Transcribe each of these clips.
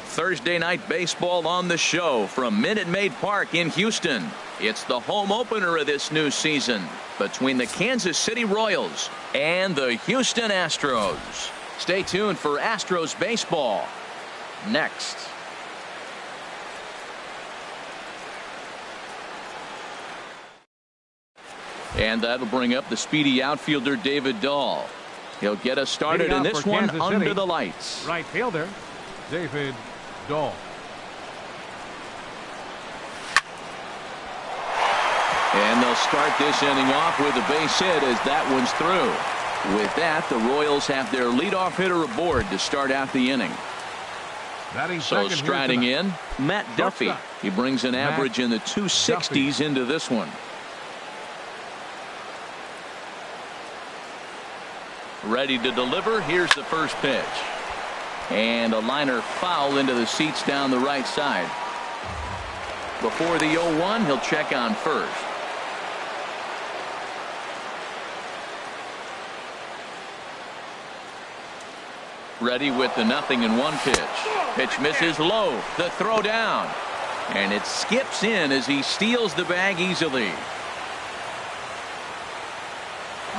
Thursday night baseball on the show from Minute Maid Park in Houston. It's the home opener of this new season between the Kansas City Royals and the Houston Astros. Stay tuned for Astros baseball next. And that'll bring up the speedy outfielder David Dahl. He'll get us started in this one under the lights. Right fielder David Dahl. And they'll start this inning off with a base hit as that one's through. With that, the Royals have their leadoff hitter aboard to start out the inning. So striding in, Matt Duffy. He brings an average in the 260s into this one. Ready to deliver. Here's the first pitch. And a liner foul into the seats down the right side. Before the 0-1, he'll check on first. Ready with the 0-1 pitch. Pitch misses low. The throw down. And it skips in as he steals the bag easily.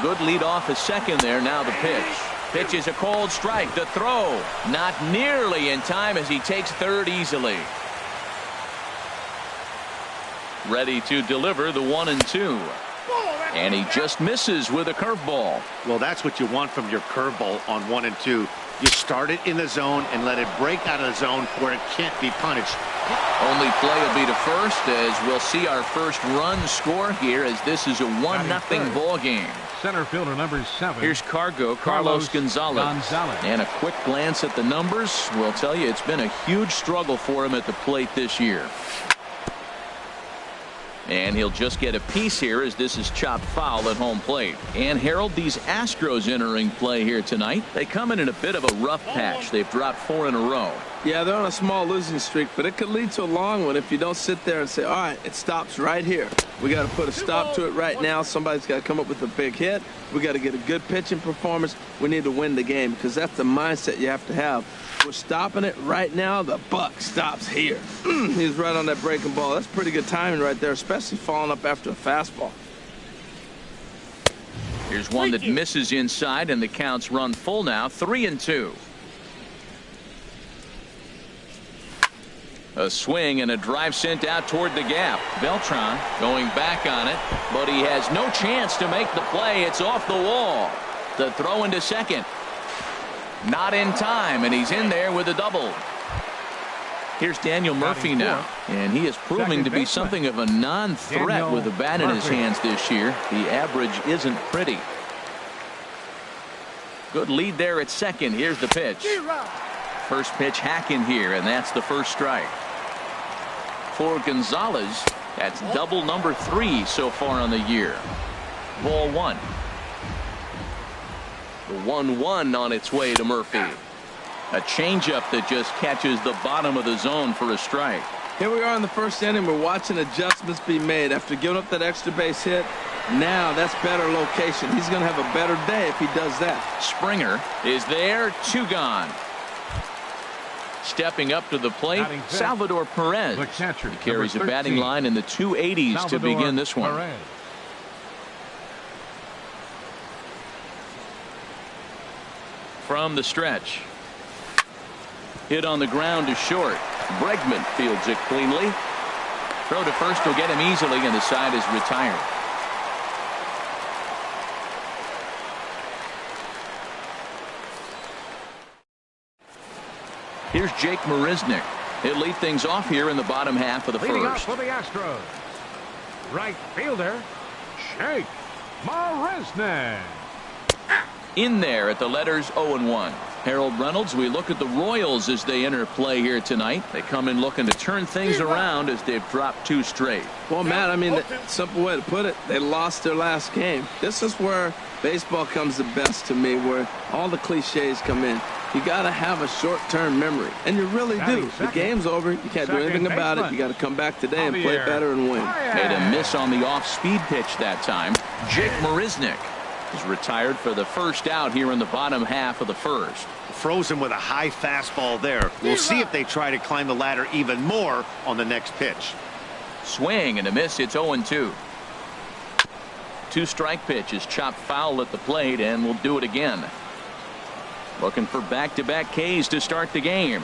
Good lead off a second there. Now the pitch. Pitch is a cold strike. The throw not nearly in time as he takes third easily. Ready to deliver the 1-2. And he just misses with a curveball. Well, that's what you want from your curveball on 1-2. You start it in the zone and let it break out of the zone where it can't be punished. Only play will be to first as we'll see our first run score here as this is a 1-0 ball game. Center fielder number 7. Here's Carlos Gonzalez. And a quick glance at the numbers will tell you it's been a huge struggle for him at the plate this year. And he'll just get a piece here as this is chopped foul at home plate. And Harold, these Astros entering play here tonight. They come in a bit of a rough patch. They've dropped 4 in a row. Yeah, they're on a small losing streak, but it could lead to a long one if you don't sit there and say, all right, it stops right here. We got to put a stop to it right now. Somebody's got to come up with a big hit. We got to get a good pitching performance. We need to win the game because that's the mindset you have to have. We're stopping it right now. The buck stops here. He's right on that breaking ball. That's pretty good timing right there, especially following up after a fastball. Here's one that misses inside, and the count's run full now, 3-2. A swing and a drive sent out toward the gap. Beltran going back on it, but he has no chance to make the play. It's off the wall. The throw into second. Not in time, and he's in there with a double. Here's Daniel Murphy now, and he is proving to be something of a non-threat with a bat in his hands this year. The average isn't pretty. Good lead there at second. Here's the pitch. First pitch hacking here, and that's the first strike. For Gonzalez, that's double number 3 so far on the year. Ball 1. The 1-1 on its way to Murphy. A changeup that just catches the bottom of the zone for a strike. Here we are in the first inning. We're watching adjustments be made after giving up that extra base hit. Now that's better location. He's going to have a better day if he does that. Springer is there. 2 gone. Stepping up to the plate, Salvador Perez. He carries a batting line in the 280s to begin this one. Perez. From the stretch. Hit on the ground to short. Bregman fields it cleanly. Throw to first will get him easily, and the side is retired. Here's Jake Marisnick. He'll lead things off here in the bottom half of the Leading first. up for the Astros, right fielder Jake Marisnick. In there at the letters 0-1. Harold Reynolds, we look at the Royals as they enter play here tonight. They come in looking to turn things around as they've dropped 2 straight. Well, Matt, I mean, the simple way to put it, they lost their last game. This is where baseball comes the best to me, where all the cliches come in. You got to have a short-term memory, and you really do. The game's over. You can't do anything about it. You got to come back today and play better and win. Made a miss on the off-speed pitch that time. Jake Marisnick is retired for the first out here in the bottom half of the first. Frozen with a high fastball there. We'll see if they try to climb the ladder even more on the next pitch. Swing and a miss. It's 0-2. Two-strike pitch is chopped foul at the plate, and we'll do it again. Looking for back-to-back Ks to start the game.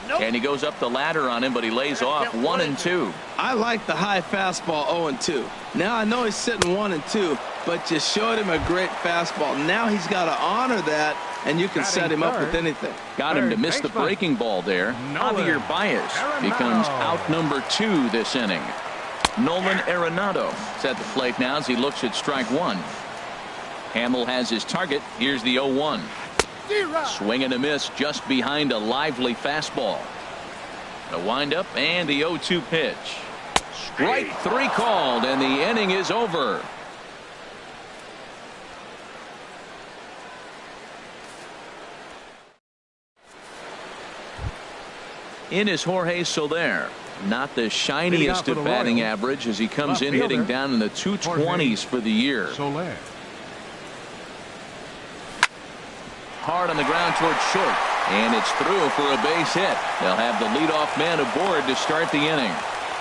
Nope. And he goes up the ladder on him, but he lays off 1-2. I like the high fastball 0-2. Now I know he's sitting 1-2, but you showed him a great fastball. Now he's got to honor that, and you can set him up with anything. Got him to miss the breaking ball there. Javier Baez becomes out number 2 this inning. Nolan Arenado is at the plate now as he looks at strike 1. Hamill has his target. Here's the 0-1. Swing and a miss just behind a lively fastball. The windup and the 0-2 pitch. Strike 3 called, and the inning is over. In is Jorge Soler. Not the shiniest of batting average as he comes in hitting down in the 220s for the year. Soler. Hard on the ground towards short, and it's through for a base hit. They'll have the leadoff man aboard to start the inning.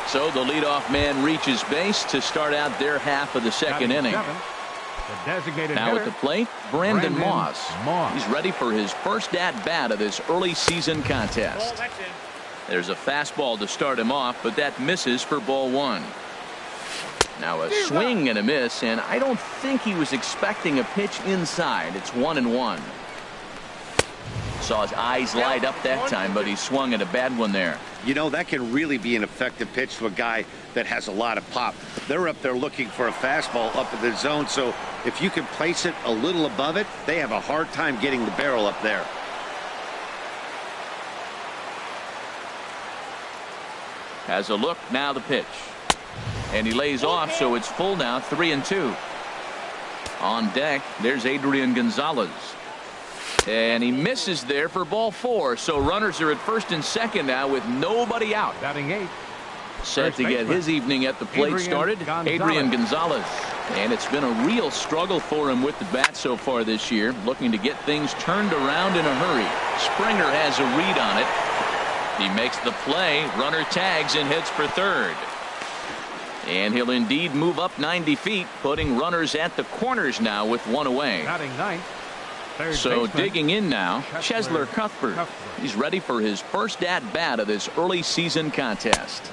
So the leadoff man reaches base to start out their half of the second inning. Now at the plate, Brandon Moss. He's ready for his first at-bat of this early season contest. There's a fastball to start him off, but that misses for ball 1. Now a swing and a miss, and I don't think he was expecting a pitch inside. It's 1-1. Saw his eyes light up that time, but he swung at a bad one there. You know, that can really be an effective pitch to a guy that has a lot of pop. They're up there looking for a fastball up in the zone, so if you can place it a little above it, they have a hard time getting the barrel up there. Has a look, now the pitch. And he lays off, so it's full now, 3-2. On deck, there's Adrian Gonzalez. And he misses there for ball 4, so runners are at first and second now with nobody out. Batting 8. Set to get his evening at the plate started, Adrian Gonzalez. And it's been a real struggle for him with the bat so far this year, looking to get things turned around in a hurry. Springer has a read on it. He makes the play, runner tags and heads for third. And he'll indeed move up 90 feet, putting runners at the corners now with 1 away. Batting 9th. So digging in now, Chesler Cuthbert. He's ready for his first at-bat of this early season contest.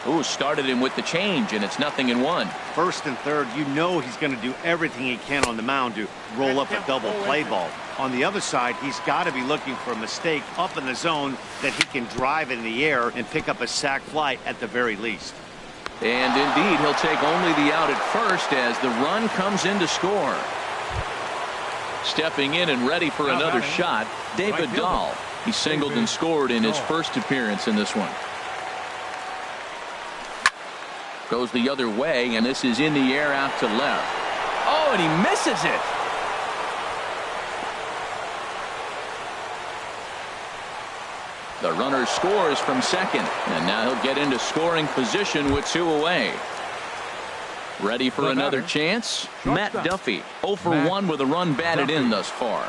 Ooh, started him with the change, and it's 0-1. First and third, you know he's going to do everything he can on the mound to roll up a double play ball. On the other side, he's got to be looking for a mistake up in the zone that he can drive in the air and pick up a sac fly at the very least. And indeed, he'll take only the out at first as the run comes in to score. Stepping in and ready for another shot, David Dahl. He singled and scored in his first appearance in this one. Goes the other way, and this is in the air out to left. Oh, and he misses it. The runner scores from second, and now he'll get into scoring position with 2 away. Ready for another chance? Matt Duffy, 0 for 1 with a run batted in thus far.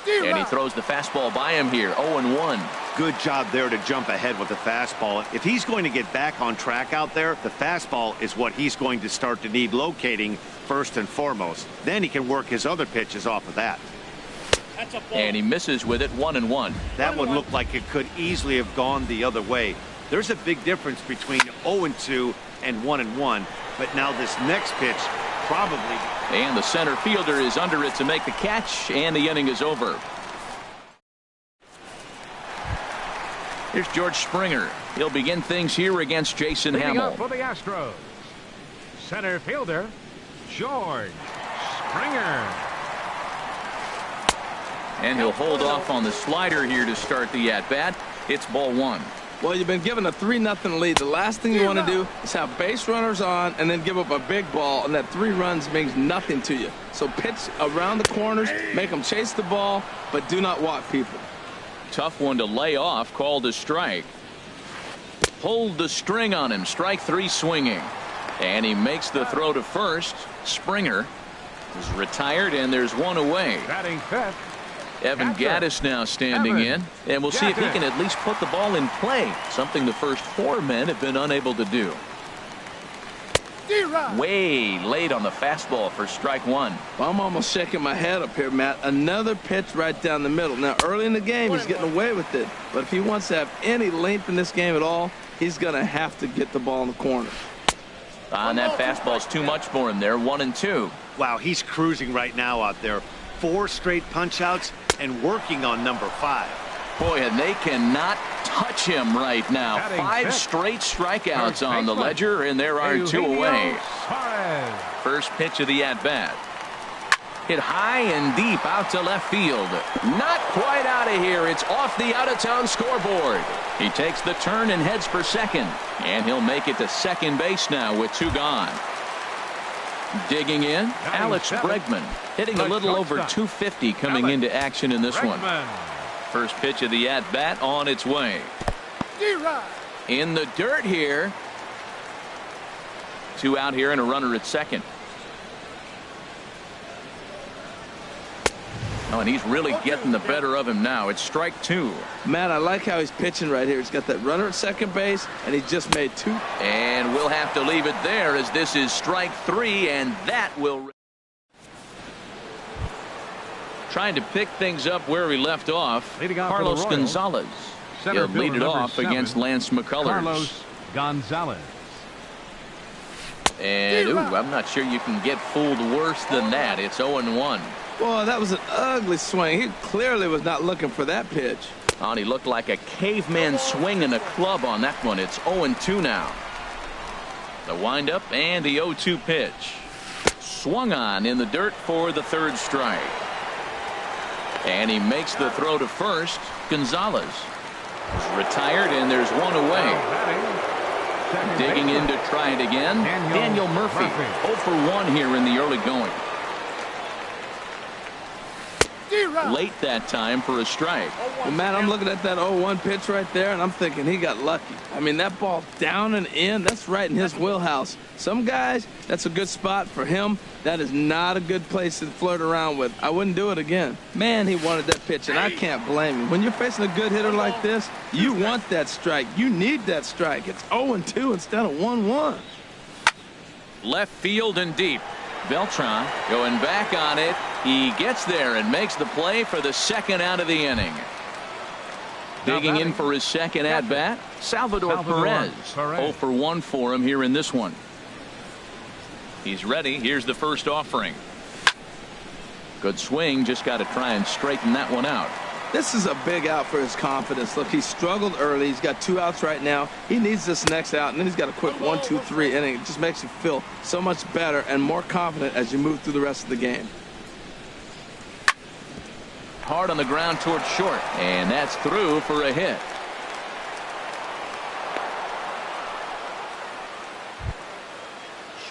And he throws the fastball by him here, 0-1. Good job there to jump ahead with the fastball. If he's going to get back on track out there, the fastball is what he's going to start to need locating first and foremost. Then he can work his other pitches off of that. And he misses with it, 1-1. That one looked like it could easily have gone the other way. There's a big difference between 0-2 and 1-1, but now this next pitch probably. And the center fielder is under it to make the catch, and the inning is over. Here's George Springer. He'll begin things here against Jason Hamill. For the Astros, center fielder George Springer. And he'll hold off on the slider here to start the at-bat. It's ball 1. Well, you've been given a 3-0 lead. The last thing you want to do is have base runners on and then give up a big ball, and that 3 runs means nothing to you. So pitch around the corners, make them chase the ball, but do not walk people. Tough one to lay off, called a strike. Pulled the string on him, strike 3 swinging. And he makes the throw to first. Springer is retired, and there's one away. Batting fifth. Evan Gaddis now standing in, and we'll see if he can at least put the ball in play, something the first 4 men have been unable to do. Way late on the fastball for strike 1. Well, I'm almost shaking my head up here, Matt. Another pitch right down the middle. Now, early in the game, he's getting away with it, but if he wants to have any length in this game at all, he's going to have to get the ball in the corner. And that fastball's too much for him there, 1-2. Wow, he's cruising right now out there. 4 straight punch-outs and working on number 5. Boy, and they cannot touch him right now. 5 straight strikeouts on the ledger, and there are 2 away. First pitch of the at-bat. Hit high and deep out to left field. Not quite out of here. It's off the out-of-town scoreboard. He takes the turn and heads for second, and he'll make it to second base now with 2 gone. Digging in, Alex Bregman, hitting a little over 250 coming into action in this one. First pitch of the at-bat on its way. In the dirt here. 2 out here and a runner at second. Oh, and he's really getting the better of him now. It's strike 2. Matt, I like how he's pitching right here. He's got that runner at second base, and he just made 2. And we'll have to leave it there as this is strike 3, and that will... Trying to pick things up where we left off. Carlos Gonzalez. He'll lead it off against Lance McCullers. Carlos Gonzalez. And, ooh, I'm not sure you can get fooled worse than that. It's 0-1. Boy, that was an ugly swing. He clearly was not looking for that pitch. Oh, and he looked like a caveman swinging a club on that one. It's 0-2 now. The windup and the 0-2 pitch. Swung on in the dirt for the 3rd strike. And he makes the throw to first. Gonzalez is retired, and there's 1 away. Digging in to try it again. Daniel Murphy. 0 for 1 here in the early going. Late that time for a strike. Well, Matt, I'm looking at that 0-1 pitch right there, and I'm thinking he got lucky. I mean, that ball down and in, that's right in his wheelhouse. Some guys, that's a good spot. For him, that is not a good place to flirt around with. I wouldn't do it again. Man, he wanted that pitch, and I can't blame him. When you're facing a good hitter like this, you want that strike. You need that strike. It's 0-2 instead of 1-1. Left field and deep. Beltran going back on it. He gets there and makes the play for the 2nd out of the inning. Digging in for his 2nd at-bat, Salvador Perez. 0 for 1 for him here in this one. He's ready. Here's the first offering. Good swing. Just got to try and straighten that one out. This is a big out for his confidence. Look, he struggled early. He's got 2 outs right now. He needs this next out, and then he's got a quick 1-2-3 inning. It just makes you feel so much better and more confident as you move through the rest of the game. Hard on the ground towards short, and that's through for a hit.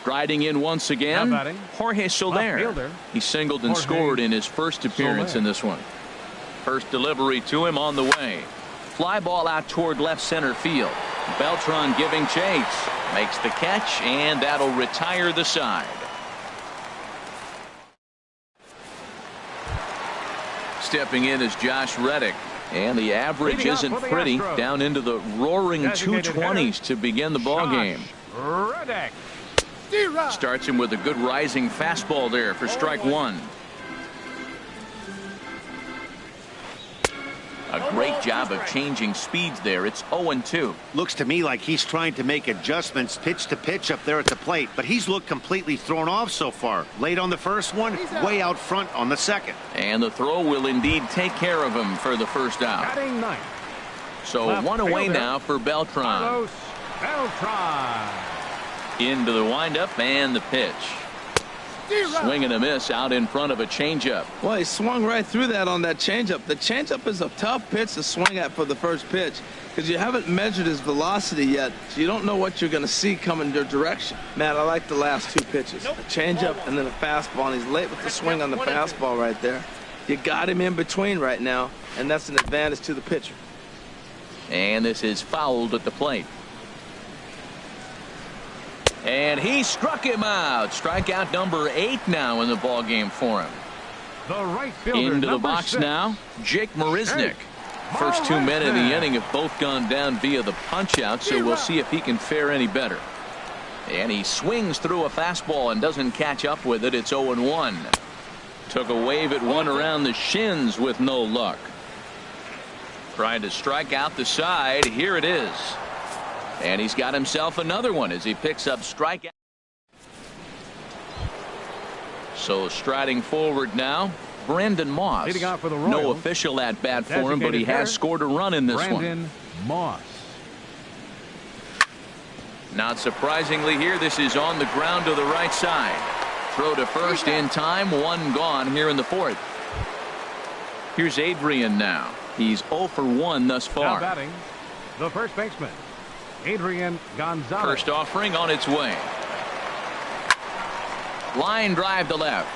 Striding in once again, Jorge Soler. He singled and scored in his first appearance in this one. First delivery to him on the way. Fly ball out toward left center field. Beltran giving chase. Makes the catch, and that'll retire the side. Stepping in is Josh Reddick. And the average isn't pretty. Down into the roaring 220s to begin the ball game. Starts him with a good rising fastball there for strike 1. A great job of changing speeds there. It's 0-2. Looks to me like he's trying to make adjustments pitch to pitch up there at the plate, but he's looked completely thrown off so far. Late on the first one, way out front on the second. And the throw will indeed take care of him for the first out. So 1 away now for Beltran. Into the windup and the pitch. Swing and a miss out in front of a changeup. Well, he swung right through that on that changeup. The changeup is a tough pitch to swing at for the first pitch because you haven't measured his velocity yet, so you don't know what you're going to see coming your direction. Matt, I like the last two pitches. A changeup and then a fastball, and he's late with the swing on the fastball right there. You got him in between right now, and that's an advantage to the pitcher. And this is fouled at the plate. And he struck him out. Strikeout number 8 now in the ball game for him. The right fielder, Into the box 6. now, Jake Marisnick. First 2 men in the inning have both gone down via the punch-out, so we'll see if he can fare any better. And he swings through a fastball and doesn't catch up with it. It's 0-1. Took a wave at one around the shins with no luck. Trying to strike out the side. Here it is. And he's got himself another one as he picks up strikeout. So striding forward now, Brandon Moss. Leading off for the No Royals, official at bat for him, but he designated has hitter, scored a run in this Brandon one. Moss. Not surprisingly here, this is on the ground to the right side. Throw to first in time, one gone here in the fourth. Here's Adrian now. He's 0 for 1 thus Now far. batting, the first baseman, Adrian Gonzalez. First offering on its way. Line drive to left.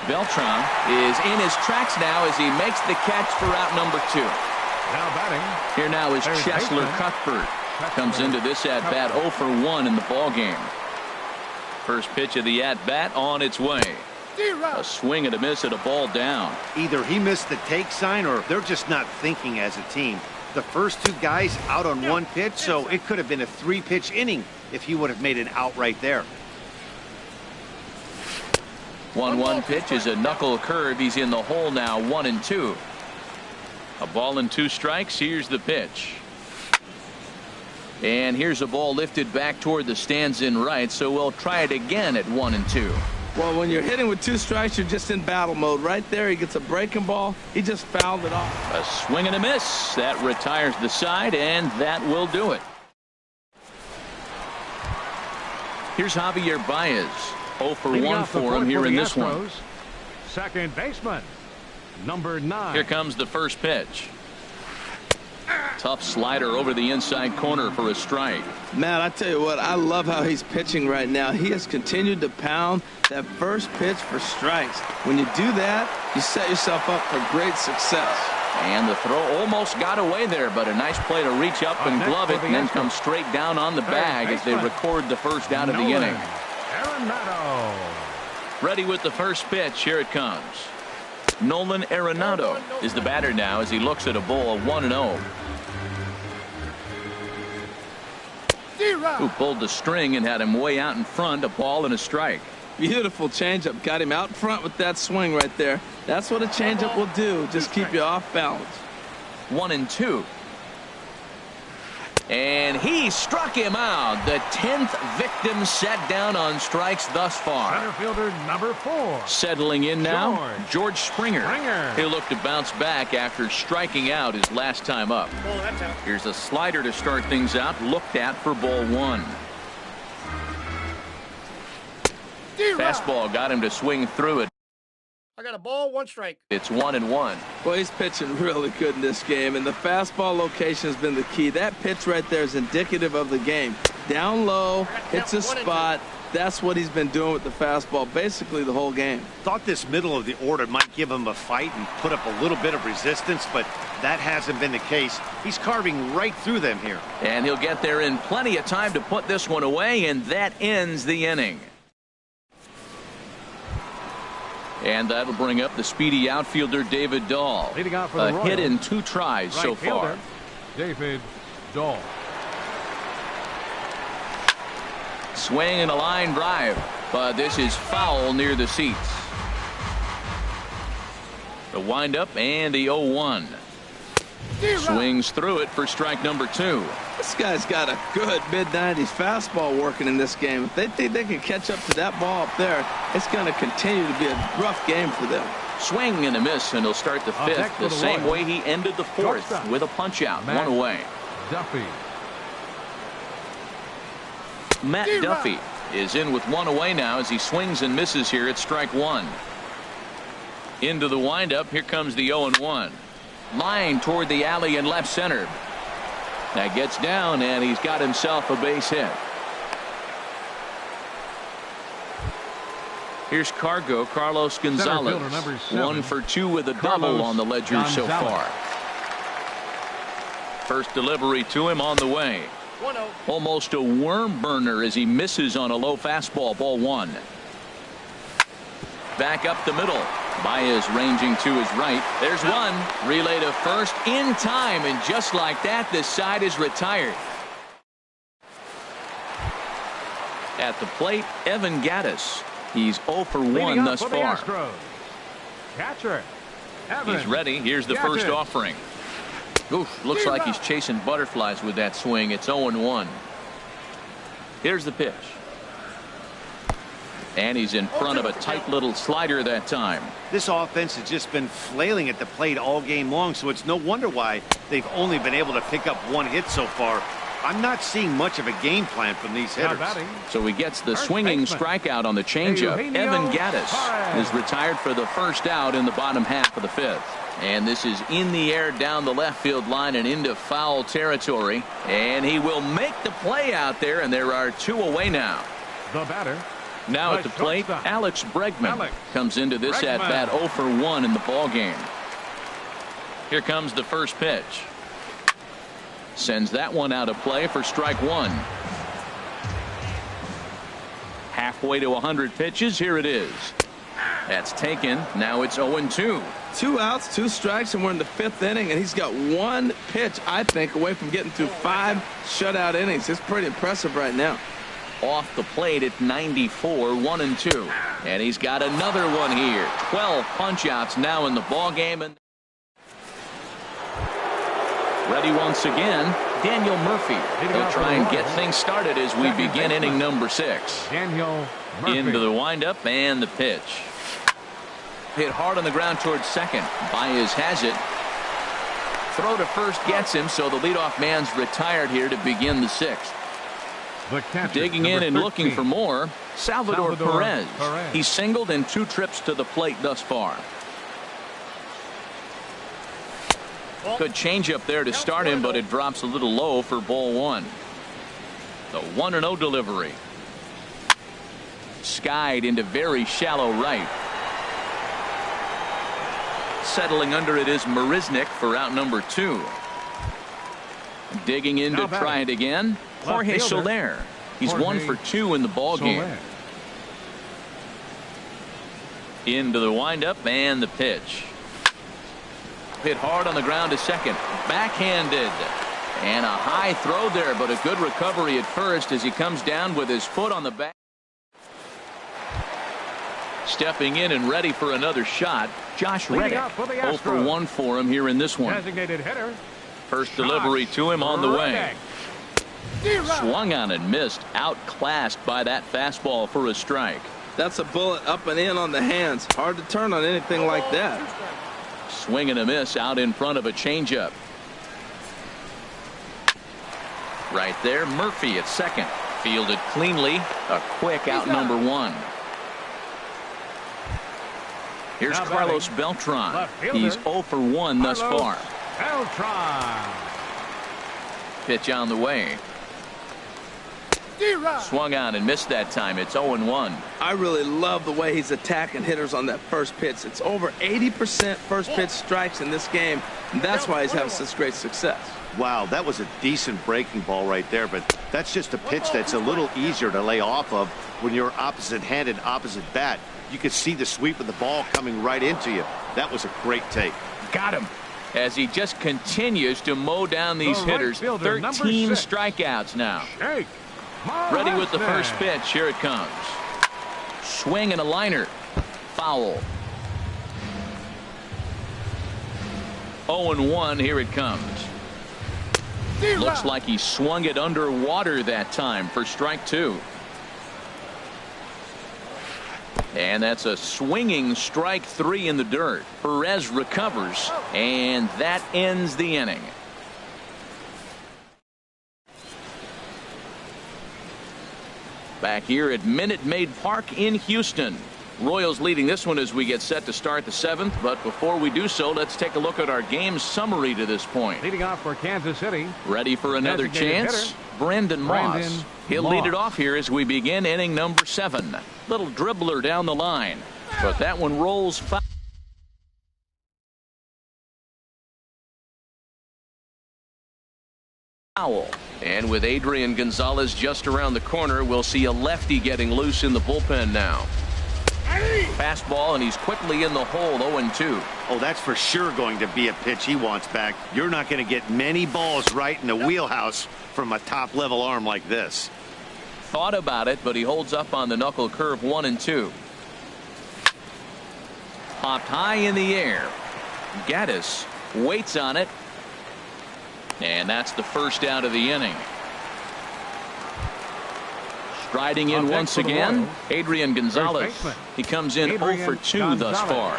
Beltran is in his tracks now as he makes the catch for out number 2. Now batting, Here now is third Chesler baseman, Cuthbert. Comes into this at bat 0 for 1 in the ball game. First pitch of the at bat on its way. A swing and a miss at a ball down. Either he missed the take sign or they're just not thinking as a team. The first 2 guys out on 1 pitch, so it could have been a 3-pitch inning if he would have made an out right there. 1-1 pitch is a knuckle curve. He's in the hole now, 1-2. A ball and 2 strikes. Here's the pitch. And here's a ball lifted back toward the stands in right, so we'll try it again at 1-2. Well, when you're hitting with 2 strikes, you're just in battle mode. Right there, he gets a breaking ball. He just fouled it off. A swing and a miss. That retires the side, and that will do it. Here's Javier Baez. 0 for leading 1 off the for him fourth here for in the this one. Astros, second baseman, number 9. Here comes the first pitch. Tough slider over the inside corner for a strike. Matt, I tell you what, I love how he's pitching right now. He has continued to pound that first pitch for strikes. When you do that, you set yourself up for great success. And the throw almost got away there, but a nice play to reach up and glove it and then come straight down on the bag as they record the first out of the inning. Arenado. Ready with the first pitch. Here it comes. Nolan Arenado is the batter now as he looks at a ball 1-0. Who pulled the string and had him way out in front, a ball and a strike. Beautiful changeup. Got him out front with that swing right there. That's what a changeup will do. Just keep you off balance. 1-2. And he struck him out. The 10th victim set down on strikes thus far. Center fielder number 4. Settling in now, George Springer. He'll look to bounce back after striking out his last time up. Here's a slider to start things out, looked at for ball 1. Fastball got him to swing through it. I got a ball, 1 strike. It's 1-1. Well, he's pitching really good in this game, and the fastball location has been the key. That pitch right there is indicative of the game. Down low, hits a spot. That's what he's been doing with the fastball basically the whole game. Thought this middle of the order might give him a fight and put up a little bit of resistance, but that hasn't been the case. He's carving right through them here. And he'll get there in plenty of time to put this one away, and that ends the inning. And that'll bring up the speedy outfielder David Dahl. Leading out for the a Royals, hit in 2 tries right so far. fielder, David Dahl. Swing and a line drive, but this is foul near the seats. The windup and the 0-1. Swings through it for strike number 2. This guy's got a good mid-90s fastball working in this game. If they think they can catch up to that ball up there, it's going to continue to be a rough game for them. Swing and a miss, and he'll start the 5th the same way he ended the 4th with a punch-out, 1 away. Duffy. Matt Duffy is in with one away now as he swings and misses here at strike one. Into the windup. Here comes the 0-1. Line toward the alley in left center. That gets down, and he's got himself a base hit. Here's Carlos Gonzalez. 1 for 2 with a double on the ledger so far. First delivery to him on the way. 1-0. Almost a worm burner as he misses on a low fastball. Ball 1. Back up the middle. Baez ranging to his right. There's one. Relay to first in time, and just like that, this side is retired. At the plate, Evan Gattis. He's 0 for 1 thus far. Catcher. Evan. He's ready. Here's the first offering. Oof, looks like he's chasing butterflies with that swing. It's 0-1. Here's the pitch. And he's in front of a tight little slider that time. This offense has just been flailing at the plate all game long, so it's no wonder why they've only been able to pick up 1 hit so far. I'm not seeing much of a game plan from these hitters. So he gets the swinging strikeout on the changeup. Evan Gattis is retired for the first out in the bottom half of the 5th. And this is in the air down the left field line and into foul territory. And he will make the play out there, and there are 2 away now. The batter. Now at the plate, Alex Bregman comes into this at bat 0 for 1 in the ball game. Here comes the first pitch. Sends that one out of play for strike 1. Halfway to 100 pitches. Here it is. That's taken. Now it's 0-2. 2 outs, 2 strikes, and we're in the 5th inning, and he's got 1 pitch, I think, away from getting through 5 shutout innings. It's pretty impressive right now. Off the plate at 94, 1-2. And he's got another one here. 12 punch-outs now in the ball game. And ready once again, Daniel Murphy. He'll try and get things started as we begin inning number 6. Daniel Murphy. Into the windup and the pitch. Hit hard on the ground towards second. Baez has it. Throw to first gets him, so the leadoff man's retired here to begin the 6th. Digging in and looking for more, Salvador Perez. He's singled in 2 trips to the plate thus far. Good changeup there to start him, but it drops a little low for ball 1. The 1-0 delivery. Skied into very shallow right. Settling under it is Marisnik for out number 2. Digging in to try it again, Jorge Soler. He's 1 for 2 in the ball game. Into the windup and the pitch. Hit hard on the ground to second. Backhanded. And a high throw there, but a good recovery at first as he comes down with his foot on the back. Stepping in and ready for another shot, Josh Reddick. 0 for 1 for him here in this one. Designated hitter. First delivery to him on the way. Swung on and missed. Outclassed by that fastball for a strike. That's a bullet up and in on the hands. Hard to turn on anything like that. Swing and a miss out in front of a changeup. Right there, Murphy at second. Fielded cleanly. A quick out number 1. Here's Carlos Beltran. He's 0 for 1 thus far. Beltran. Pitch on the way. Swung on and missed that time. It's 0-1. I really love the way he's attacking hitters on that first pitch. It's over 80% first pitch strikes in this game, and that's why he's having such great success. Wow, that was a decent breaking ball right there, but that's just a pitch that's a little easier to lay off of when you're opposite-handed, opposite bat. You could see the sweep of the ball coming right into you. That was a great take. Got him. As he just continues to mow down these hitters. 13 strikeouts now. Ready with the first pitch. Here it comes. Swing and a liner. Foul. 0-1. Here it comes. Looks like he swung it underwater that time for strike 2. And that's a swinging strike 3 in the dirt. Perez recovers, and that ends the inning. back here at Minute Maid Park in Houston. Royals leading this one as we get set to start the 7th. But before we do so, let's take a look at our game summary to this point. Leading off for Kansas City. Ready for another chance? Brandon Moss. He'll lead it off here as we begin inning number 7. Little dribbler down the line, but that one rolls foul. And with Adrian Gonzalez just around the corner, we'll see a lefty getting loose in the bullpen now. Fastball, and he's quickly in the hole, 0-2. Oh, that's for sure going to be a pitch he wants back. You're not going to get many balls right in the wheelhouse from a top-level arm like this. Thought about it, but he holds up on the knuckle curve, 1-2. Popped high in the air. Gaddis waits on it. And that's the first out of the inning. Striding in once again, Adrian Gonzalez. He comes in 0 for 2 thus far.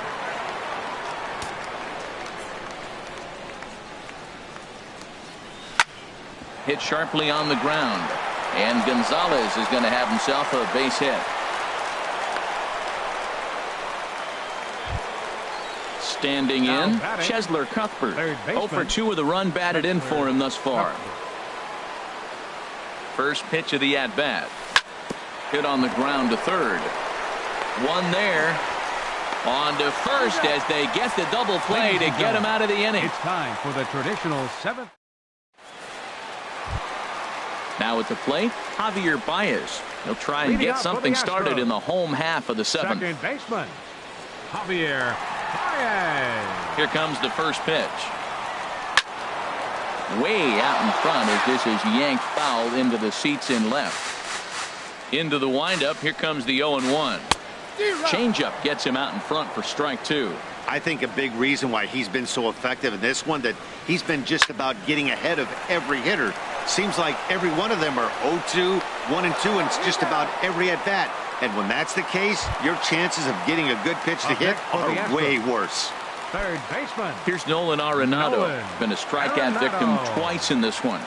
Hit sharply on the ground. And Gonzalez is going to have himself a base hit. Standing in, Chesler Cuthbert. 0 for 2 with a run batted in for him thus far. First pitch of the at-bat. Hit on the ground to third. One there. On to first as they get the double play to get him out of the inning. It's time for the traditional 7th. Now at the plate, Javier Baez. He'll try and get something started in the home half of the 7th. Second baseman, Javier Baez. Here comes the first pitch. Way out in front as this is yanked foul into the seats in left. Into the windup. Here comes the 0-1. Changeup gets him out in front for strike 2. I think a big reason why he's been so effective in this one, that he's been just about getting ahead of every hitter. Seems like every one of them are 0-2, 1-2, and it's just about every at bat. And when that's the case, your chances of getting a good pitch to hit are way worse. Third baseman. Here's Nolan Arenado. Been a strikeout victim twice in this one.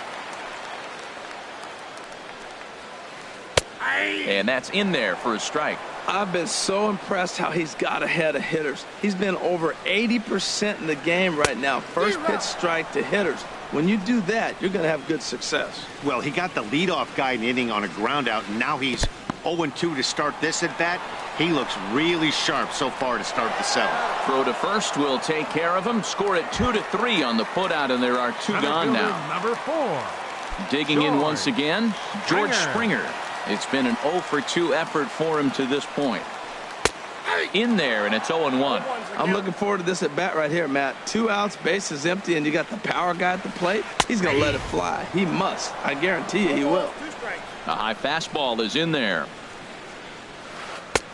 And that's in there for a strike. I've been so impressed how he's got ahead of hitters. He's been over 80% in the game right now. First pitch strike to hitters. When you do that, you're going to have good success. Well, he got the leadoff guy in the inning on a ground out, and now he's 0-2 to start this at bat. He looks really sharp so far to start the 7th. Throw to first will take care of him. Score it 2-3 on the putout, and there are 2 gone now. Number 4. Digging in once again, George Springer. It's been an 0 for 2 effort for him to this point. In there, and it's 0-1. I'm looking forward to this at bat right here, Matt. 2 outs, bases empty, and you got the power guy at the plate. He's going to let it fly. He must. I guarantee you he will. A high fastball is in there.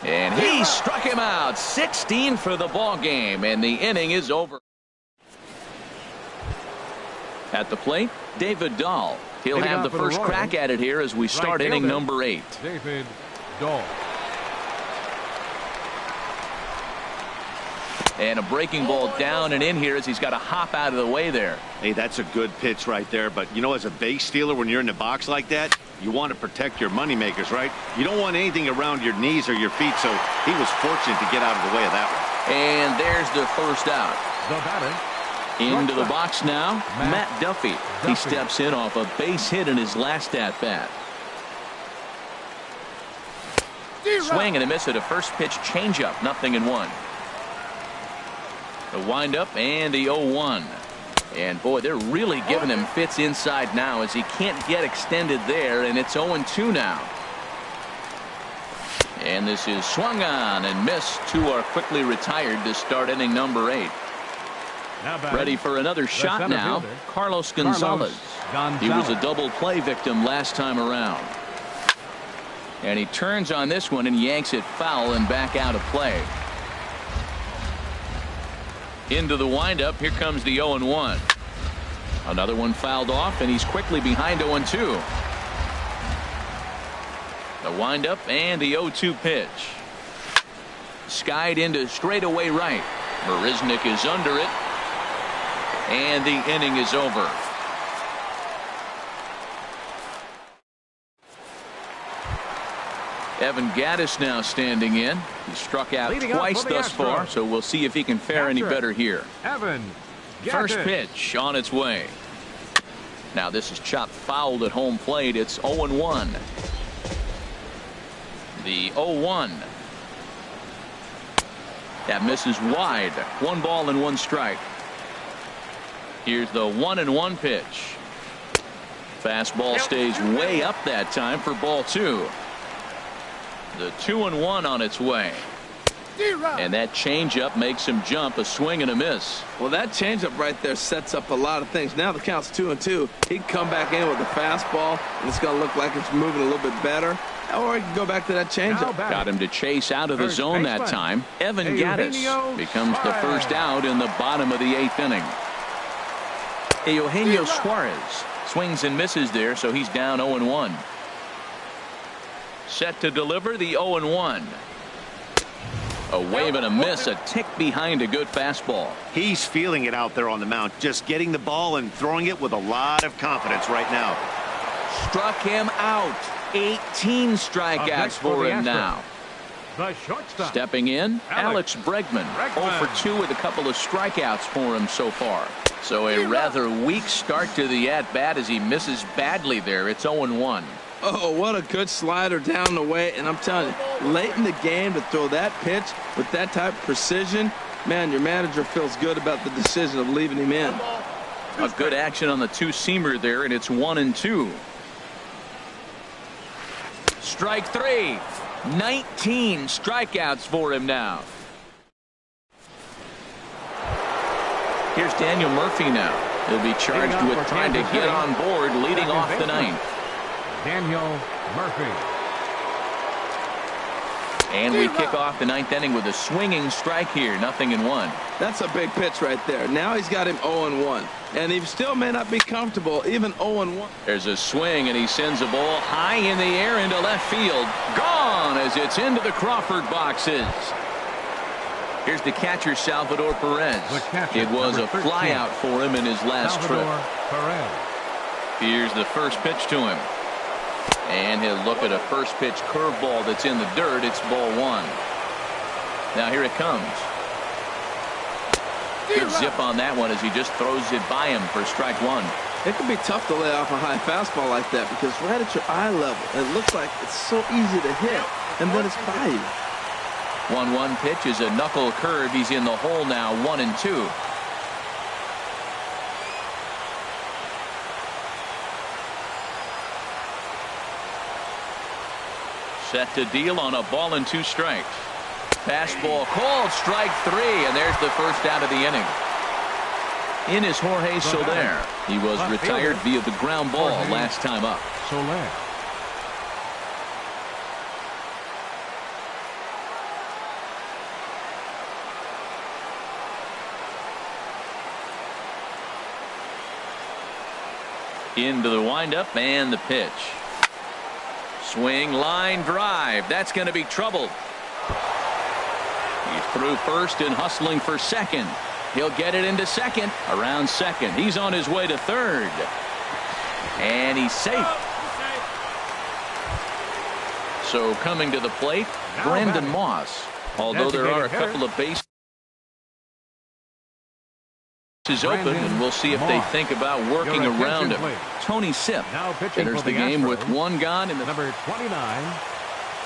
And he struck him out. 16 for the ball game, and the inning is over. At the plate, David Dahl. He'll have the first crack at it here as we start inning number 8. David Dahl. And a breaking ball down and in here as he's got to hop out of the way there. Hey, that's a good pitch right there. But, you know, as a base stealer, when you're in the box like that, you want to protect your moneymakers, right? You don't want anything around your knees or your feet, so he was fortunate to get out of the way of that one. And there's the first out. The batter. Into the box now, Matt Duffy. He steps in off a base hit in his last at-bat. Swing and a miss at a first pitch changeup, 0-1. The windup and the 0-1. And boy, they're really giving him fits inside now as he can't get extended there, and it's 0-2 now. And this is swung on and missed. 2 are quickly retired to start inning number 8. Ready for another shot now, Carlos Gonzalez. He was a double play victim last time around. And he turns on this one and yanks it foul and back out of play. Into the windup. Here comes the 0-1. Another one fouled off, and he's quickly behind 0-2. The windup and the 0-2 pitch. Skied into straightaway right. Marisnick is under it. And the inning is over. Evan Gaddis now standing in. He struck out Leading up twice for the thus far, Astros. so we'll see if he can fare any better here. Evan First Gaddis. pitch on its way. Now this is chopped fouled at home plate. It's 0-1. The 0-1. That misses wide. 1 ball and 1 strike. Here's the 1-1 pitch. Fastball stays way up that time for ball 2. The 2-1 on its way. And that changeup makes him jump. A swing and a miss. Well, that changeup right there sets up a lot of things. Now the count's 2-2. He can come back in with a fastball, and it's going to look like it's moving a little bit better. Or he can go back to that changeup. Got him to chase out of the zone that time. Evan Gaddis becomes the first out in the bottom of the 8th inning. Eugenio Suarez swings and misses there, so he's down 0-1. Set to deliver the 0-1. A wave and a miss, a tick behind a good fastball. He's feeling it out there on the mound, just getting the ball and throwing it with a lot of confidence right now. Struck him out. 18 strikeouts for him now. The shortstop. Stepping in, Alex Bregman. 0 for 2 with a couple of strikeouts for him so far. So a rather weak start to the at-bat as he misses badly there. It's 0-1. Oh, what a good slider down the way. And I'm telling you, late in the game to throw that pitch with that type of precision, man, your manager feels good about the decision of leaving him in. A good action on the 2-seamer there, and it's 1-2. Strike 3. 19 strikeouts for him now. Here's Daniel Murphy now. He'll be charged with trying to get on board, leading off the 9th. Daniel Murphy. And we kick off the 9th inning with a swinging strike here. 0-1. That's a big pitch right there. Now he's got him 0-1. And he still may not be comfortable, even 0-1. There's a swing, and he sends a ball high in the air into left field. Gone as it's into the Crawford boxes. Here's the catcher, Salvador Perez. It was a flyout for him in his last trip. Here's the first pitch to him. And he'll look at a first pitch curveball that's in the dirt. It's ball 1. Now here it comes. Good zip on that one as he just throws it by him for strike 1. It can be tough to lay off a high fastball like that because right at your eye level, it looks like it's so easy to hit, and then it's by you. 1-1 pitch is a knuckle curve. He's in the hole now, 1-2. Set to deal on a ball and 2 strikes. Fastball called, strike 3, and there's the first out of the inning. In is Jorge Soler. He was retired via the ground ball last time up. Soler. Into the windup and the pitch. Swing, line drive. That's going to be trouble. He's through first and hustling for second. He'll get it into second. Around second. He's on his way to third. And he's safe. So coming to the plate, Brandon Moss. Although there are a couple of bases open, and we'll see if they think about working around him. Tony Sipp enters the game with 1 gone in the number 29,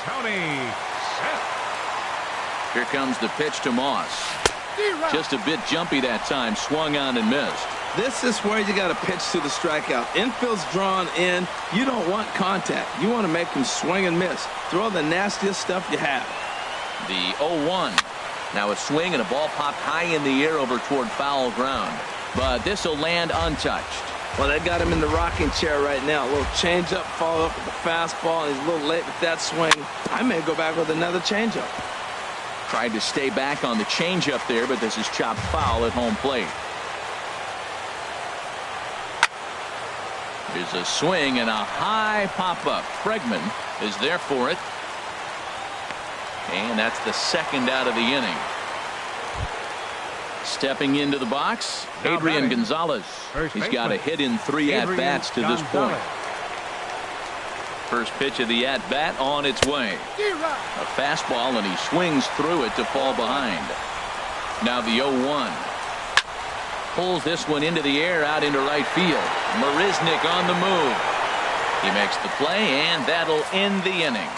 Tony Sipp. Here comes the pitch to Moss. Just a bit jumpy that time, swung on and missed. This is where you got to pitch to the strikeout. Infield's drawn in. You don't want contact. You want to make him swing and miss. Throw the nastiest stuff you have. The 0-1. Now a swing and a ball popped high in the air over toward foul ground. But this will land untouched. Well, they got him in the rocking chair right now. A little changeup, follow up with the fastball. He's a little late with that swing. I may go back with another changeup. Tried to stay back on the changeup there, but this is chopped foul at home plate. There's a swing and a high pop-up. Bregman is there for it. And that's the second out of the inning. Stepping into the box, Adrian Gonzalez. He's got a hit in 3 at-bats to this point. First pitch of the at-bat on its way. A fastball, and he swings through it to fall behind. Now the 0-1. Pulls this one into the air out into right field. Marisnick on the move. He makes the play, and that'll end the inning.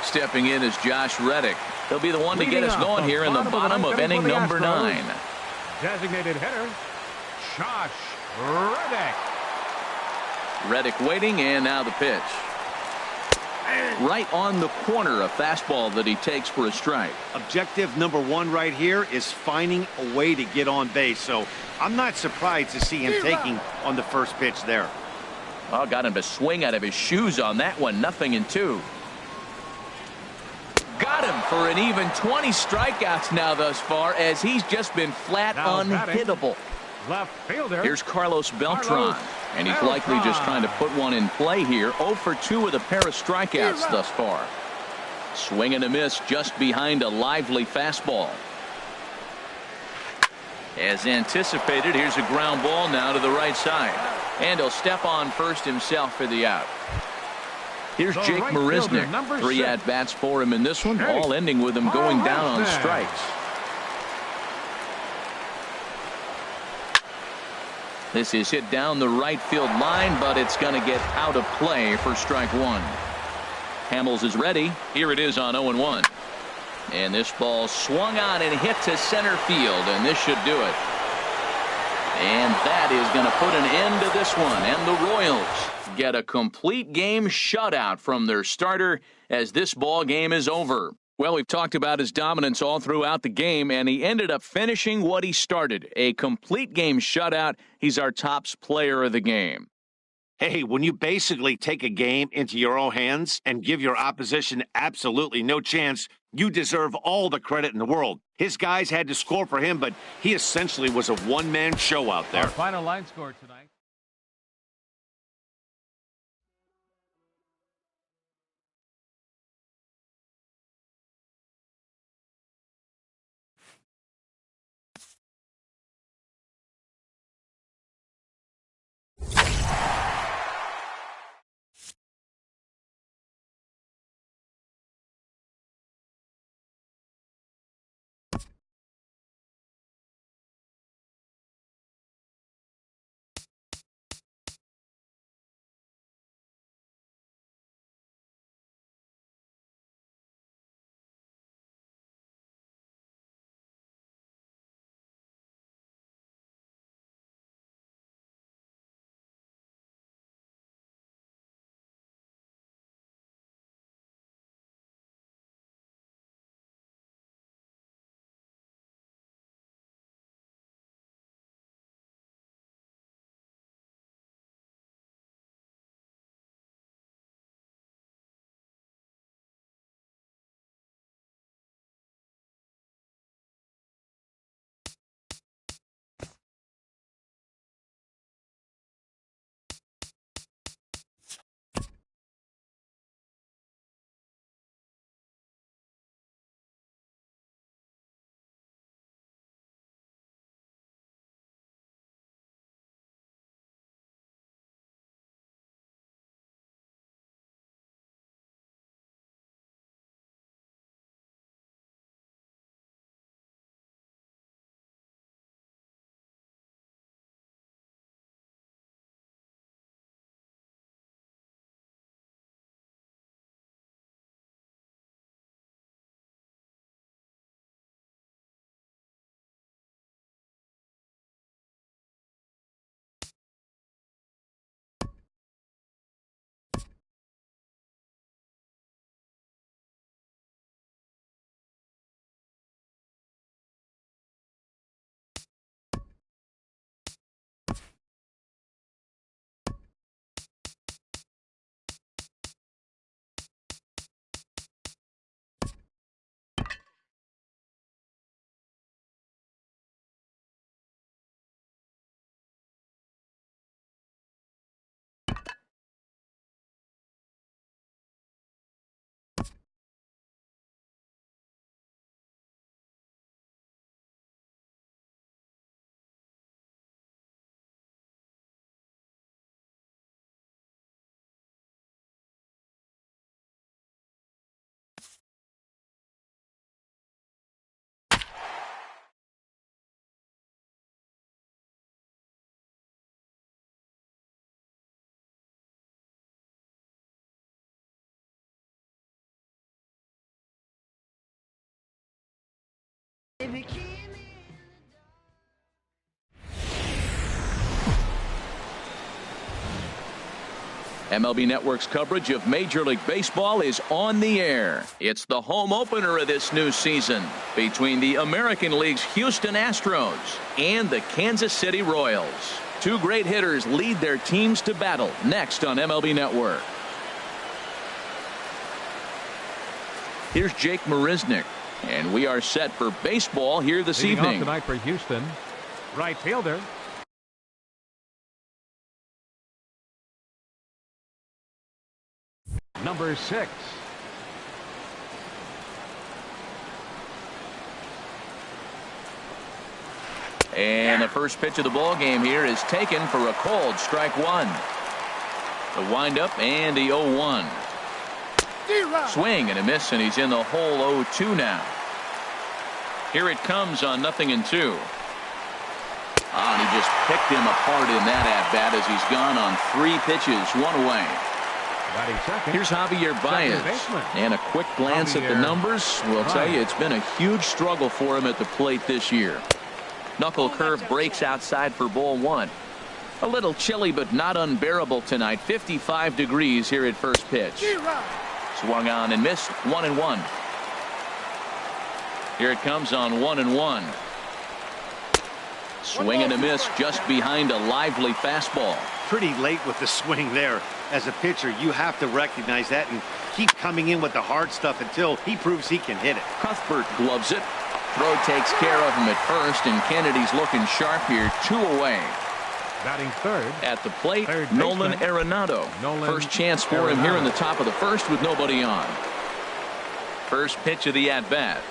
Stepping in is Josh Reddick. He'll be the one to get us going here in the bottom of inning number 9. Designated hitter, Josh Reddick. Reddick waiting, and now the pitch. Right on the corner, a fastball that he takes for a strike. Objective number 1 right here is finding a way to get on base. So I'm not surprised to see him taking on the first pitch there. Oh, got him to swing out of his shoes on that one. 0-2. Got him for an even 20 strikeouts now thus far, as he's just been flat unhittable. Left fielder. Here's Carlos Beltran, and he's likely just trying to put one in play here. 0 for 2 with a pair of strikeouts thus far. Swing and a miss just behind a lively fastball. As anticipated, here's a ground ball now to the right side, and he'll step on first himself for the out. Here's Jake Marisnick. 3 at-bats for him in this one, all ending with him going down on strikes. This is hit down the right field line, but it's going to get out of play for strike 1. Hamels is ready. Here it is on 0-1. And this ball swung on and hit to center field, and this should do it. And that is going to put an end to this one, and the Royals get a complete game shutout from their starter as this ball game is over. Well, we've talked about his dominance all throughout the game, and he ended up finishing what he started. A complete game shutout. He's our tops player of the game. Hey, when you basically take a game into your own hands and give your opposition absolutely no chance, you deserve all the credit in the world. His guys had to score for him, but he essentially was a one-man show out there. Our final line score tonight. MLB Network's coverage of Major League Baseball is on the air. It's the home opener of this new season between the American League's Houston Astros and the Kansas City Royals. Two great hitters lead their teams to battle next on MLB Network. Here's Jake Marisnick, and we are set for baseball here this Leading evening. off tonight for Houston, right fielder, number 6. And the first pitch of the ball game here is taken for a cold strike one. The windup and the 0-1. Swing and a miss, and he's in the hole 0-2 now. Here it comes on 0-2. And he just picked him apart in that at-bat as he's gone on 3 pitches, 1 away. Here's Javier Baez, and a quick glance at the numbers will tell you it's been a huge struggle for him at the plate this year. Knuckle curve breaks outside for ball 1. A little chilly but not unbearable tonight. 55 degrees here at first pitch. Swung on and missed. 1-1. Here it comes on 1-1. Swing and a miss just behind a lively fastball. Pretty late with the swing there. As a pitcher, you have to recognize that and keep coming in with the hard stuff until he proves he can hit it. Cuthbert gloves it. Throw takes care of him at first, and Kennedy's looking sharp here. 2 away. Batting third. At the plate, Nolan Arenado. First chance for him here in the top of the first with nobody on. First pitch of the at-bat.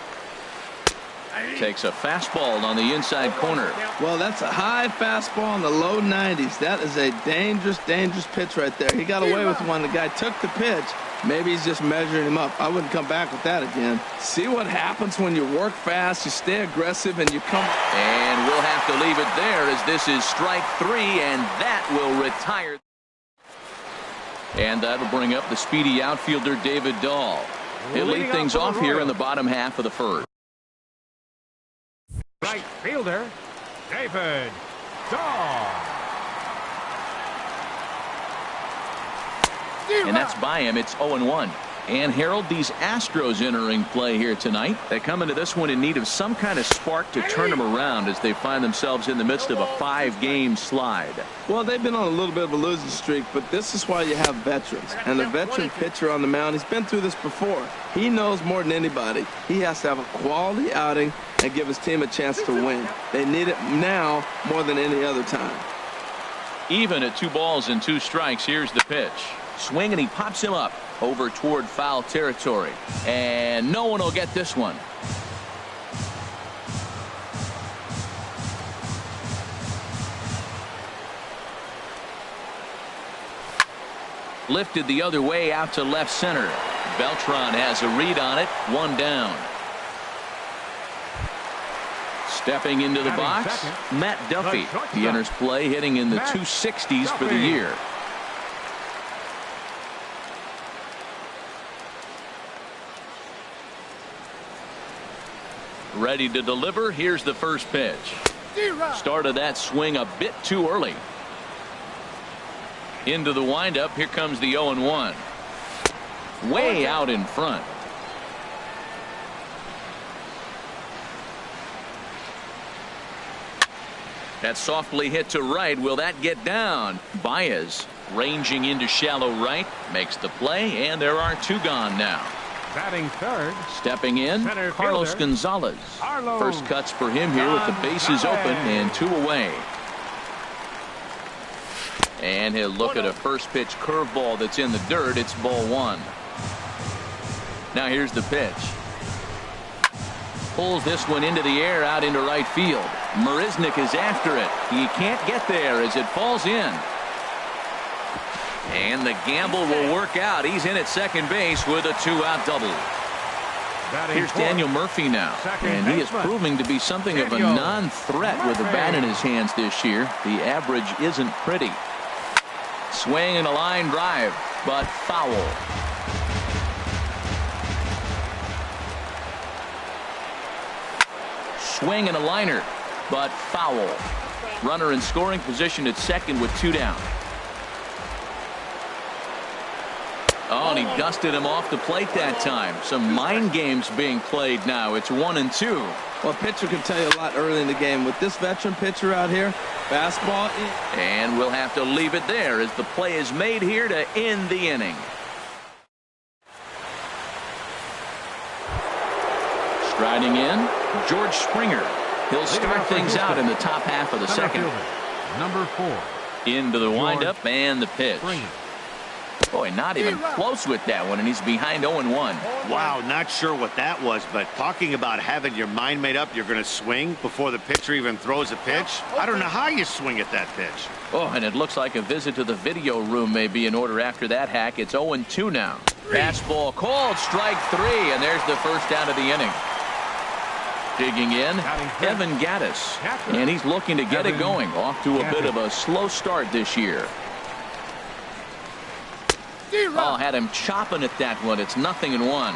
Takes a fastball on the inside corner. Well, that's a high fastball in the low 90s. That is a dangerous, dangerous pitch right there. He got away with one. The guy took the pitch. Maybe he's just measuring him up. I wouldn't come back with that again. See what happens when you work fast, you stay aggressive, and you come. And we'll have to leave it there as this is strike 3, and that will retire. And that'll bring up the speedy outfielder David Dahl. He'll lead things off here in the bottom half of the first. Right fielder, David Dahl. And that's by him. It's 0-1. And Harold, these Astros entering play here tonight. They come into this one in need of some kind of spark to turn them around as they find themselves in the midst of a 5-game slide. Well, they've been on a little bit of a losing streak, but this is why you have veterans. And the veteran pitcher on the mound, he's been through this before. He knows more than anybody. He has to have a quality outing and give his team a chance to win. They need it now more than any other time. Even at 2 balls and 2 strikes, here's the pitch. Swing, and he pops him up over toward foul territory. And no one will get this one. Lifted the other way out to left center. Beltran has a read on it. 1 down. Stepping into the box, Matt Duffy. He enters play hitting in the 260s for the year. Ready to deliver. Here's the first pitch. Started that swing a bit too early. Into the windup. Here comes the 0-1. Way out in front. That softly hit to right. Will that get down? Baez ranging into shallow right. Makes the play, and there are 2 gone now. Batting third. Stepping in, Carlos Gonzalez. First cuts for him here with the bases open and 2 away. And he'll look at a first pitch curveball that's in the dirt. It's ball 1. Now here's the pitch. Pulls this one into the air out into right field. Marisnick is after it. He can't get there as it falls in. And the gamble will work out. He's in at second base with a 2-out double. Here's Daniel Murphy now. And he is proving to be something of a non-threat with the bat in his hands this year. The average isn't pretty. Swing and a line drive, but foul. swing and a liner, but foul. Runner in scoring position at second with 2 down. Oh, and he dusted him off the plate that time. Some mind games being played now. It's 1-2. Well, a pitcher can tell you a lot early in the game. With this veteran pitcher out here, fastball. And we'll have to leave it there as the play is made here to end the inning. Striding in, George Springer. He'll start things out in the top half of the second. Number 4. Into the windup and the pitch. Boy, not even close with that one, and he's behind 0-1. Wow, not sure what that was, but talking about having your mind made up, you're going to swing before the pitcher even throws a pitch. I don't know how you swing at that pitch. Oh, and it looks like a visit to the video room may be in order after that hack. It's 0-2 now. Fastball called, strike 3, and there's the first out of the inning. Digging in, Evan Gattis, and he's looking to get it going. Off to a bit of a slow start this year. Oh, had him chopping at that one. It's 0-1.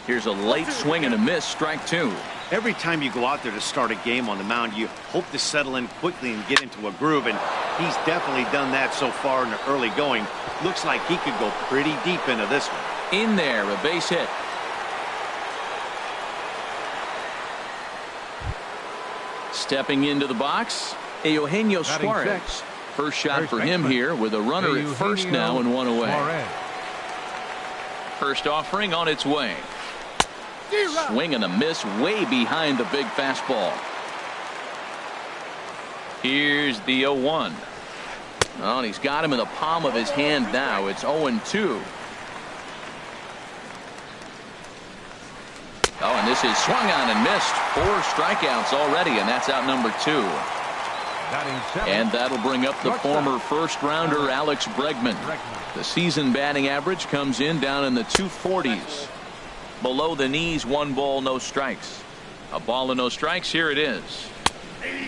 Here's a late swing and a miss, strike 2. Every time you go out there to start a game on the mound, you hope to settle in quickly and get into a groove, and he's definitely done that so far in the early going. Looks like he could go pretty deep into this one. In there, a base hit. Stepping into the box, Eugenio Suarez. First shot for him here with a runner at first now and 1 away. First offering on its way. Swing and a miss way behind the big fastball. Here's the 0-1. Oh, and he's got him in the palm of his hand now. It's 0-2. Oh, and this is swung on and missed. 4 strikeouts already, and that's out number 2. And that'll bring up the former first-rounder Alex Bregman. The season batting average comes in down in the 240s. Below the knees, 1 ball, no strikes. A ball and no strikes, here it is.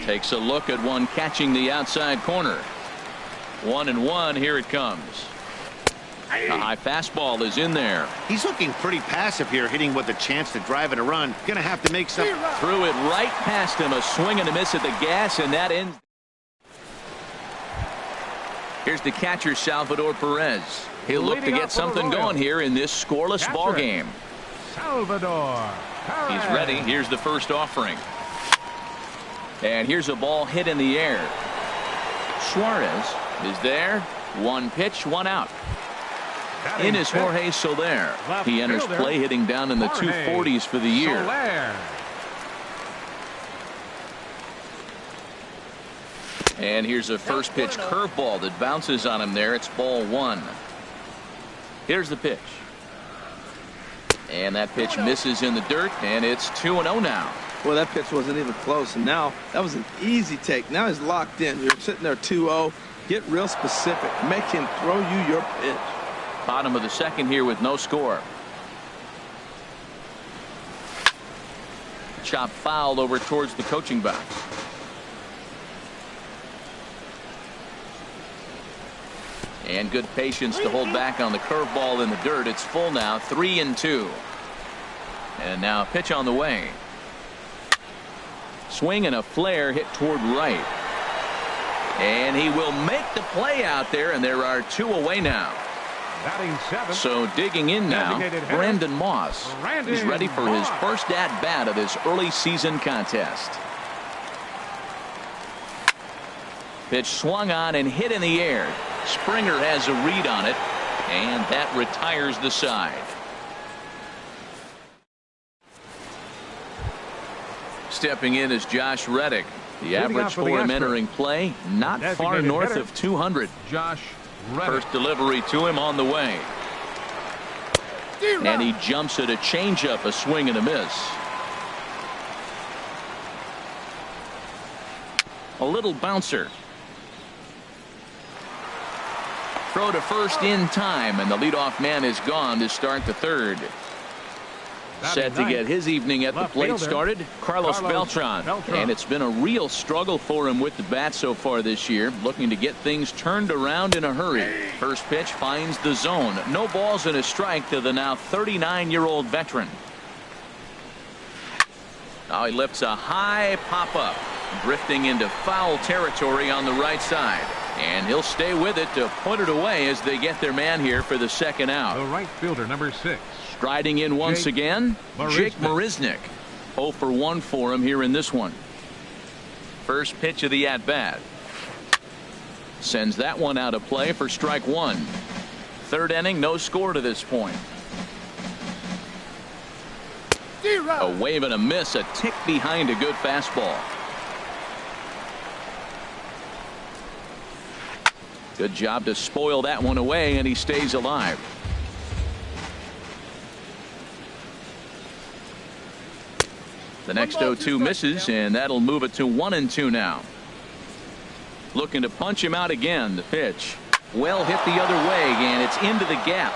Takes a look at one catching the outside corner. 1-1, here it comes. A high fastball is in there. He's looking pretty passive here, hitting with a chance to drive and a run. Gonna have to make some. Threw it right past him. A swing and a miss at the gas, and that ends. Here's the catcher, Salvador Perez. He'll look to get something going here in this scoreless ball game. Salvador Perez. He's ready. Here's the first offering. And here's a ball hit in the air. Suarez is there. 1 pitch, 1 out. In is Jorge Soler. He enters play hitting down in the 240s for the year. And here's a first pitch curveball that bounces on him there. It's ball 1. Here's the pitch. And that pitch misses in the dirt, and it's 2-0 now. Well, that pitch wasn't even close, and now that was an easy take. Now he's locked in. You're sitting there 2-0. Get real specific. Make him throw you your pitch. Bottom of the second here with no score. Chop fouled over towards the coaching box. And good patience to hold back on the curveball in the dirt. It's full now, 3-2. And now a pitch on the way. Swing and a flare hit toward right. And he will make the play out there, and there are 2 away now. So digging in now, Brandon Moss. He's ready for his first at-bat of this early season contest. Pitch swung on and hit in the air. Springer has a read on it, and that retires the side. Stepping in is Josh Reddick. The average for him entering play, not far north of 200. Josh Reddick. First delivery to him on the way. And he jumps at a changeup, a swing and a miss. A little bouncer. Throw to first in time, and the leadoff man is gone to start the third. Set to get his evening at the Left plate fielder, started, Carlos Beltran. And it's been a real struggle for him with the bat so far this year, looking to get things turned around in a hurry. First pitch finds the zone. No balls and a strike to the now 39-year-old veteran. Now he lifts a high pop-up, drifting into foul territory on the right side. And he'll stay with it to put it away as they get their man here for the second out. The right fielder, number 6. Striding in once again, Jake Marisnick. 0 for 1 for him here in this one. First pitch of the at-bat. Sends that one out of play for strike 1. Third inning, no score to this point. A wave and a miss, a tick behind a good fastball. Good job to spoil that one away, and he stays alive. The next 0-2 misses, and that'll move it to 1-2 now. Looking to punch him out again. The pitch. Well hit the other way, and it's into the gap.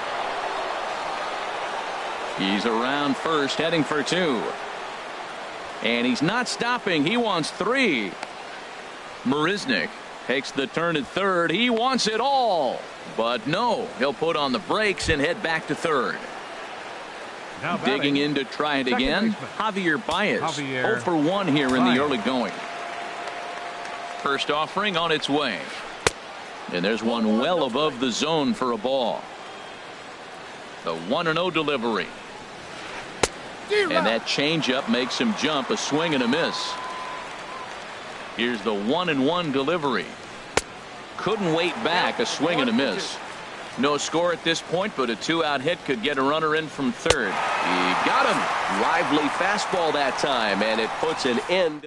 He's around first, heading for 2. And he's not stopping. He wants 3. Marisnick takes the turn at third. He wants it all. But no, he'll put on the brakes and head back to third. Now digging in to try it again, Javier Baez. 0 for 1 here in the early going. First offering on its way. And there's one well above the zone for a ball. The 1-0 delivery. And that changeup makes him jump. A swing and a miss. Here's the 1-1 delivery. Couldn't wait back. A swing and a miss. No score at this point, but a 2-out hit could get a runner in from third. He got him. Lively fastball that time, and it puts an end.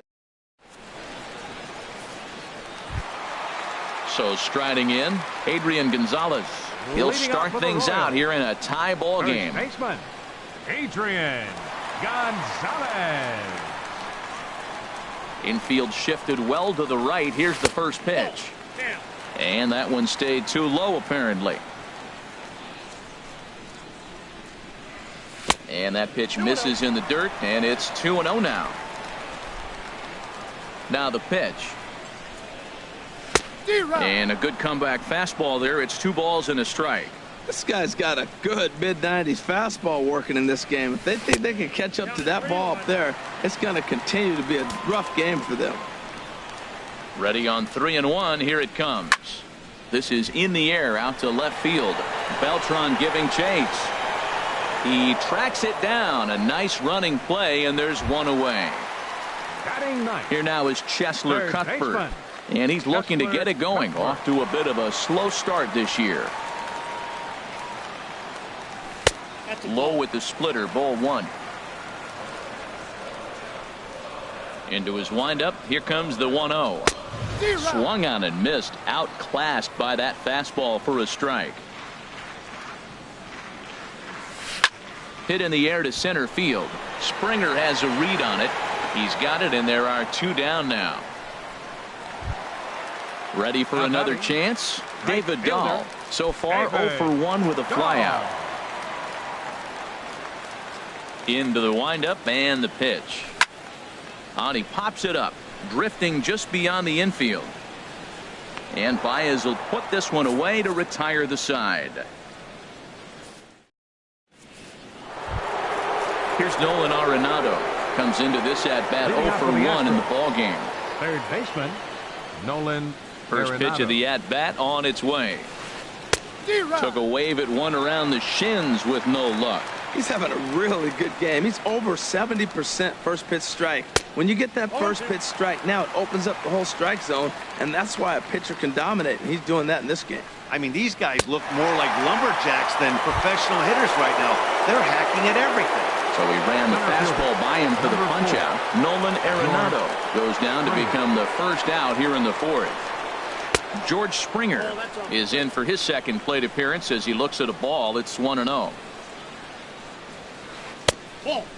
So striding in, Adrian Gonzalez. He'll start things out here in a tie ball game. Baseman, Adrian Gonzalez. Infield shifted well to the right. Here's the first pitch. And that one stayed too low, apparently. And that pitch misses in the dirt, and it's 2-0 now. Now the pitch. And a good comeback fastball there. It's 2 balls and a strike. This guy's got a good mid-90s fastball working in this game. If they think they can catch up to that ball up there, it's going to continue to be a rough game for them. Ready on 3-1. Here it comes. This is in the air out to left field. Beltran giving chase. He tracks it down. A nice running play, and there's one away. Here now is Cheslor Cuthbert. And he's looking to get it going. Off to a bit of a slow start this year. Low with the splitter, ball 1. Into his windup. Here comes the 1-0. Swung on and missed. Outclassed by that fastball for a strike. Hit in the air to center field. Springer has a read on it. He's got it, and there are 2 down now. Ready for another chance? David Dahl. So far 0 for 1 with a flyout. Into the windup and the pitch. And he pops it up, drifting just beyond the infield. And Baez will put this one away to retire the side. Here's Nolan Arenado. Comes into this at-bat 0 for 1 in the ball game. Third baseman, Nolan First Arenado. pitch of the at-bat on its way. Took a wave at one around the shins with no luck. He's having a really good game. He's over 70% first pitch strike. When you get that first pitch strike, now it opens up the whole strike zone, and that's why a pitcher can dominate, and he's doing that in this game. I mean, these guys look more like lumberjacks than professional hitters right now. They're hacking at everything. So he ran the fastball by him for the punch-out. Nolan Arenado goes down to become the first out here in the 4th. George Springer is in for his second plate appearance as he looks at a ball. It's 1-0.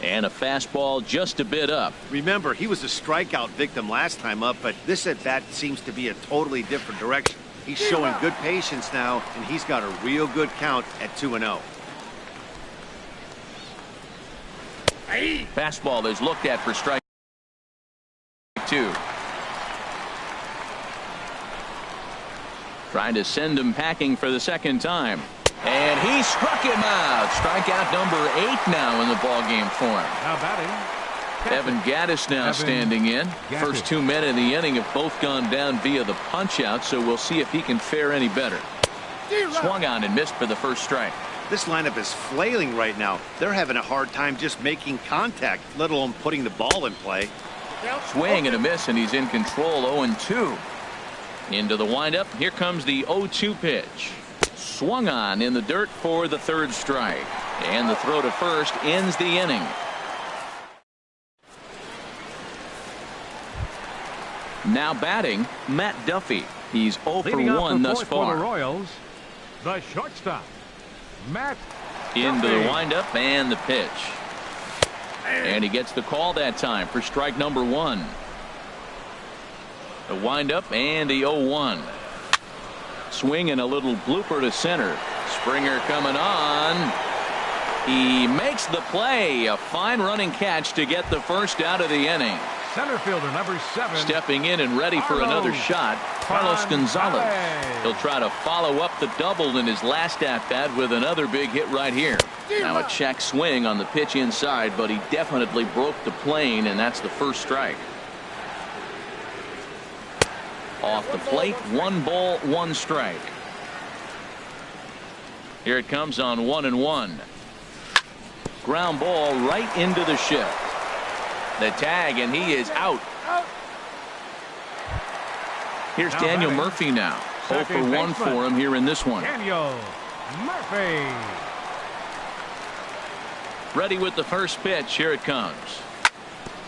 And a fastball just a bit up. Remember, he was a strikeout victim last time up, but this at-bat seems to be a totally different direction. He's showing good patience now, and he's got a real good count at 2-0. Fastball is looked at for strike 2. Trying to send him packing for the second time. And he struck him out. Strikeout number 8 now in the ballgame for him. Now batting. Evan Gaddis now standing in. First 2 men in the inning have both gone down via the punch-out, so we'll see if he can fare any better. Swung on and missed for the first strike. This lineup is flailing right now. They're having a hard time just making contact, let alone putting the ball in play. Swing and a miss, and he's in control. 0-2. Into the windup. Here comes the 0-2 pitch. Swung on in the dirt for the third strike. And the throw to first ends the inning. Now batting, Matt Duffy. He's 0 for 1 thus far. For the Royals, the shortstop, Matt Into Duffy. the windup and the pitch. And he gets the call that time for strike number 1. The windup and the 0-1. Swing and a little blooper to center. Springer coming on. He makes the play. A fine running catch to get the first out of the inning. Center fielder number 7. Stepping in and ready for another shot, Carlos Gonzalez. He'll try to follow up the double in his last at-bat with another big hit right here. Now a check swing on the pitch inside, but he definitely broke the plane, and that's the first strike. Off the plate, 1 ball, 1 strike. Here it comes on 1-1. Ground ball right into the shift. The tag, and he is out. Here's Daniel Murphy now. 0 for 1 for him here in this one. Daniel Murphy. Ready with the first pitch. Here it comes.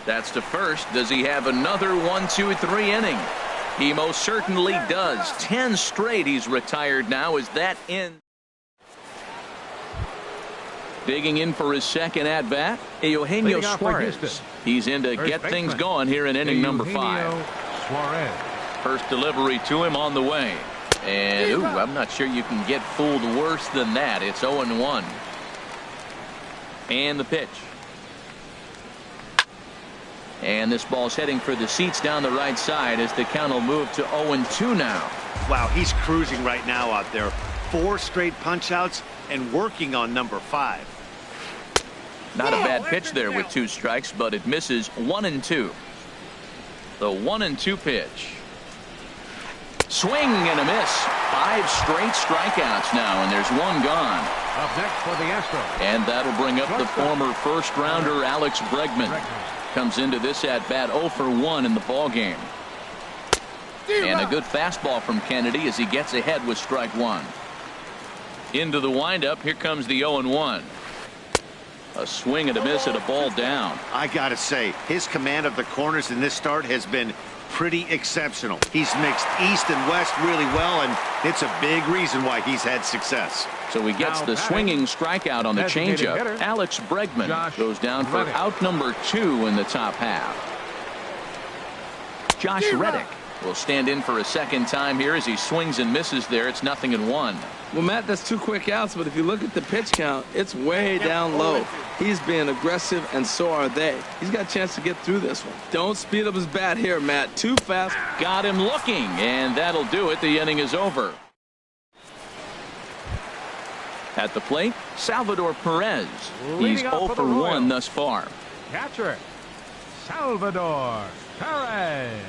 That's to first. Does he have another 1-2-3 inning? He most certainly does. 10 straight he's retired now as that ends. Digging in for his second at-bat, Eugenio Suarez. He's in to get things going here in inning number 5. Suarez. First delivery to him on the way. And, I'm not sure you can get fooled worse than that. It's 0-1. And the pitch. And this ball's heading for the seats down the right side as the count will move to 0-2 now. Wow, he's cruising right now out there. 4 straight punch-outs and working on number 5. Not a bad pitch there with 2 strikes, but it misses 1-2. The 1-2 pitch. Swing and a miss. 5 straight strikeouts now, and there's 1 gone. Up next for the Astros. And that'll bring up the former first-rounder Alex Bregman. Comes into this at-bat 0 for 1 in the ballgame. And a good fastball from Kennedy as he gets ahead with strike 1. Into the windup. Here comes the 0-1. A swing and a miss at a ball down. I gotta say, his command of the corners in this start has been pretty exceptional. He's mixed east and west really well, and it's a big reason why he's had success. So he gets the swinging strikeout on the changeup. Alex Bregman goes down for out number 2 in the top half. Josh Reddick will stand in for a second time here as he swings and misses there. It's 0-1. Well, Matt, that's 2 quick outs, but if you look at the pitch count, it's way down low. He's being aggressive, and so are they. He's got a chance to get through this one. Don't speed up his bat here, Matt. Too fast. Got him looking, and that'll do it. The inning is over. At the plate, Salvador Perez. He's 0 for 1 thus far. Catcher, Salvador Perez.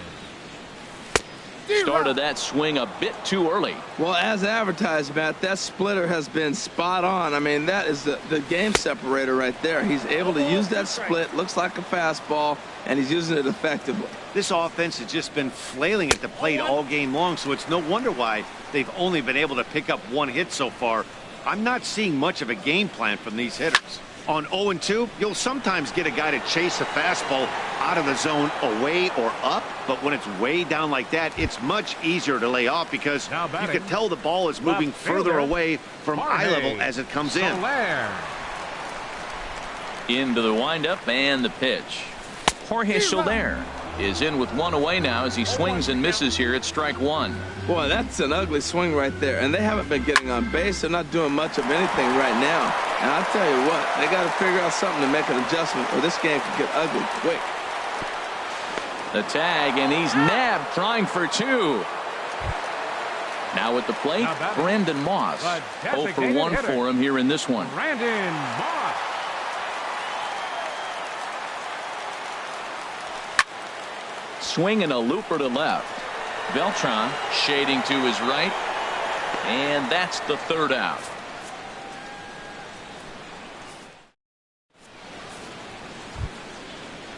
Started that swing a bit too early. Well, as advertised, Matt, that splitter has been spot on. I mean, that is the game separator right there. He's able to use that split. Looks like a fastball, and he's using it effectively. This offense has just been flailing at the plate all game long, so it's no wonder why they've only been able to pick up 1 hit so far. I'm not seeing much of a game plan from these hitters. On 0-2, you'll sometimes get a guy to chase a fastball out of the zone away or up, but when it's way down like that, it's much easier to lay off because you can tell the ball is moving further away from eye level as it comes in. Into the windup and the pitch. Jorge Soler is in with 1 away now as he swings and misses here at strike 1. Boy, that's an ugly swing right there, and they haven't been getting on base. They're not doing much of anything right now. And I'll tell you what, they got to figure out something to make an adjustment, or this game could get ugly quick. The tag, and he's nabbed, trying for 2. Now at the plate, Brandon Moss. 0 for 1 for him here in this one. Brandon Moss. Swinging a looper to left. Beltran shading to his right. And that's the 3rd out.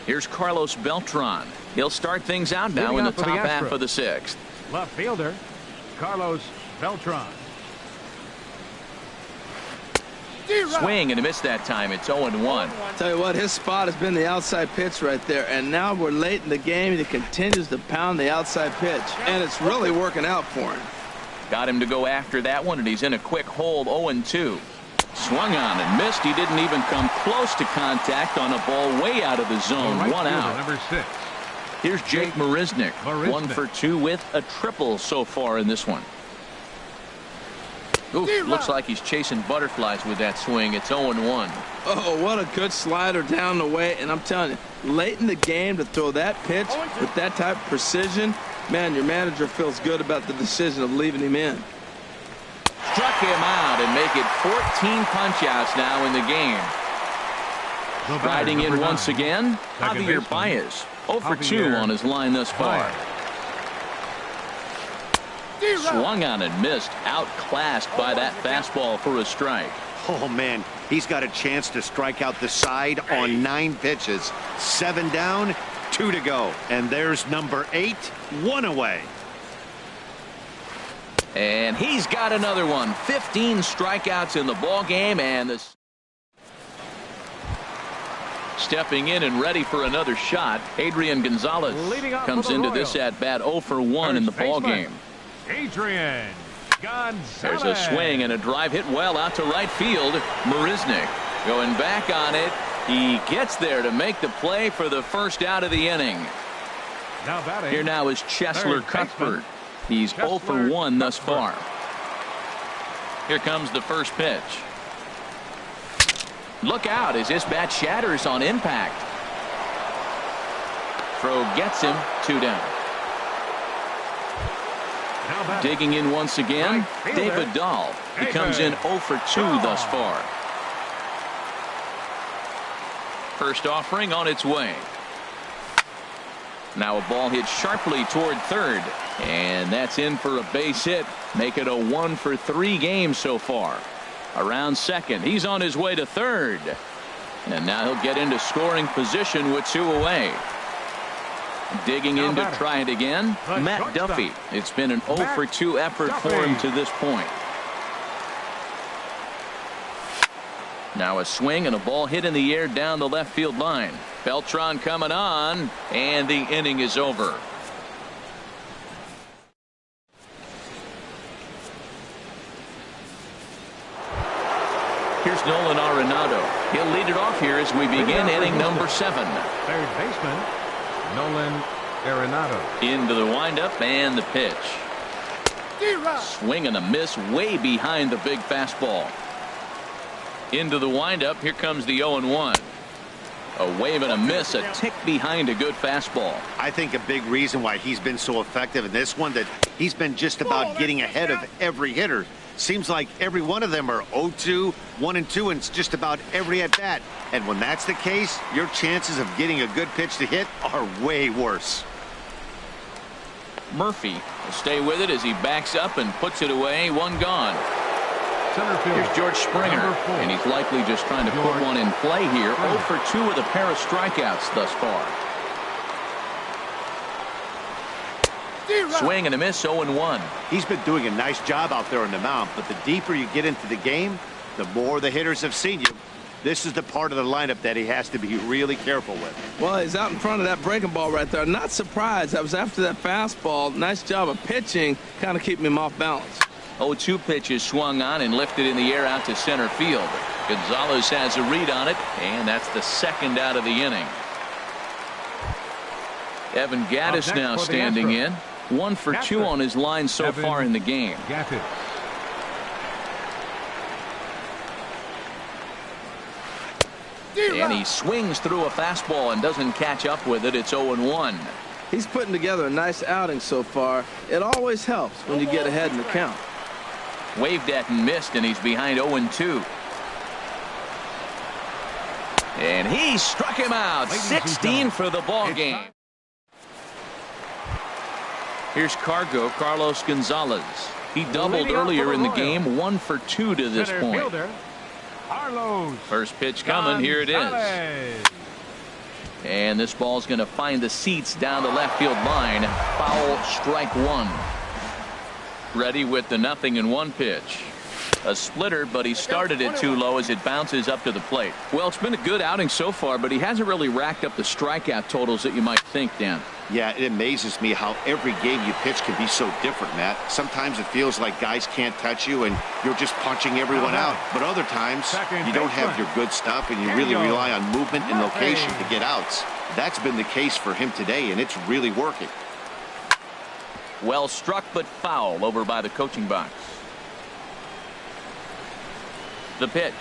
Here's Carlos Beltran. He'll start things out now in the top half of the 6th. Left fielder, Carlos Beltran. Swing and a miss that time. It's 0-1. Tell you what, his spot has been the outside pitch right there, and now we're late in the game and he continues to pound the outside pitch, and it's really working out for him. Got him to go after that one, and he's in a quick hold. 0-2. Swung on and missed. He didn't even come close to contact on a ball way out of the zone. Right 1 out. Number 6. Here's Jake Marisnick. 1 for 2 with a triple so far in this one. Ooh, looks like he's chasing butterflies with that swing. It's 0-1. Oh, what a good slider down the way. And I'm telling you, late in the game to throw that pitch with that type of precision, man, your manager feels good about the decision of leaving him in. Struck him out and make it 14 punch-outs now in the game. Riding in once again, Javier Baez. 0 for 2 on his line thus far. Swung on and missed. Outclassed by that fastball for a strike. Oh, man, he's got a chance to strike out the side on 9 pitches. 7 down, 2 to go. And there's number 8, 1 away. And he's got another one. 15 strikeouts in the ball game, and the stepping in and ready for another shot. Adrian Gonzalez comes into this at bat 0 for 1 in the ball game. Adrian Gonzalez. There's a swing and a drive hit well out to right field. Marisnick going back on it. He gets there to make the play for the 1st out of the inning. Here now is Cheslor Cuthbert. He's 0 for 1 thus far. Here comes the first pitch. Look out as this bat shatters on impact. Throw gets him. 2 down. Digging in once again, David Dahl. He comes in 0 for 2 thus far. First offering on its way. Now a ball hit sharply toward 3rd, and that's in for a base hit. Make it a 1 for 3 game so far. Around 2nd, he's on his way to 3rd, and now he'll get into scoring position with 2 away. Digging in to try it again, Matt Duffy. It's been an 0 for 2 effort for him to this point. Now a swing and a ball hit in the air down the left field line. Beltran coming on, and the inning is over. Here's Nolan Arenado. He'll lead it off here as we begin inning number 7. 3rd baseman Nolan Arenado. Into the windup and the pitch. Swing and a miss way behind the big fastball. Into the windup. Here comes the 0-1. A wave and a miss, a tick behind a good fastball. I think a big reason why he's been so effective in this one, that he's been just about getting ahead of every hitter. Seems like every one of them are 0-2, 1-2, and it's just about every at bat. And when that's the case, your chances of getting a good pitch to hit are way worse. Murphy will stay with it as he backs up and puts it away. 1 gone. Center field. Here's George Springer, and he's likely just trying to put one in play here. 0 for 2 with a pair of strikeouts thus far. Swing and a miss. 0-1. He's been doing a nice job out there on the mound, but the deeper you get into the game, the more the hitters have seen you. This is the part of the lineup that he has to be really careful with. Well, he's out in front of that breaking ball right there. Not surprised. I was after that fastball. Nice job of pitching, kind of keeping him off balance. 0-2 pitch is swung on and lifted in the air out to center field. Gonzalez has a read on it, and that's the 2nd out of the inning. Evan Gattis now standing in. 1 for 2 on his line so far in the game. And he swings through a fastball and doesn't catch up with it. It's 0-1. He's putting together a nice outing so far. It always helps when you get ahead in the count. Waved at and missed, and he's behind 0-2. And he struck him out. 16 for the ball game. Here's Carlos Gonzalez. He doubled earlier in the game, 1 for 2 to this point. First pitch coming. Here it is. And this ball's going to find the seats down the left field line. Foul, strike 1. Ready with the 0-1 pitch. A splitter, but he started it too low as it bounces up to the plate. Well, it's been a good outing so far, but he hasn't really racked up the strikeout totals that you might think, Dan. Yeah, it amazes me how every game you pitch can be so different, Matt. Sometimes it feels like guys can't touch you and you're just punching everyone out. But other times you don't have your good stuff and you really rely on movement and location to get outs. That's been the case for him today, and it's really working. Well struck, but foul over by the coaching box. The pitch.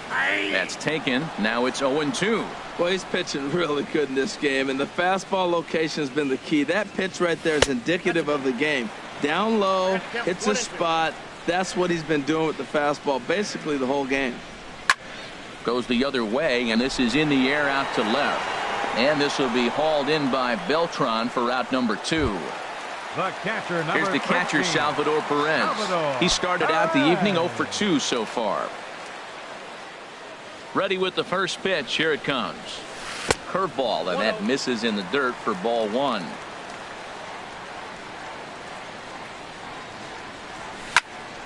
That's taken. Now it's 0-2. Well, he's pitching really good in this game, and the fastball location has been the key. That pitch right there is indicative of the game. Down low, hits a spot. That's what he's been doing with the fastball basically the whole game. Goes the other way, and this is in the air out to left. And this will be hauled in by Beltran for out number 2. Here's the catcher, Salvador Perez. He started out the evening 0 for 2 so far. Ready with the first pitch. Here it comes. Curveball, and that misses in the dirt for ball 1.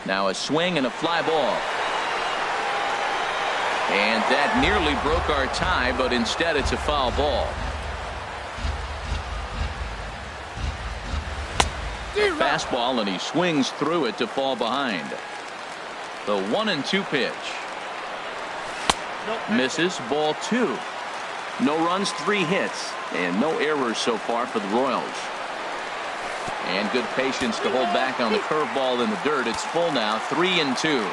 Now a swing and a fly ball. And that nearly broke our tie, but instead it's a foul ball. Fastball, and he swings through it to fall behind. The 1-2 pitch. Misses, ball 2. No runs, 3 hits, and no errors so far for the Royals. And good patience to hold back on the curveball in the dirt. It's full now, 3-2.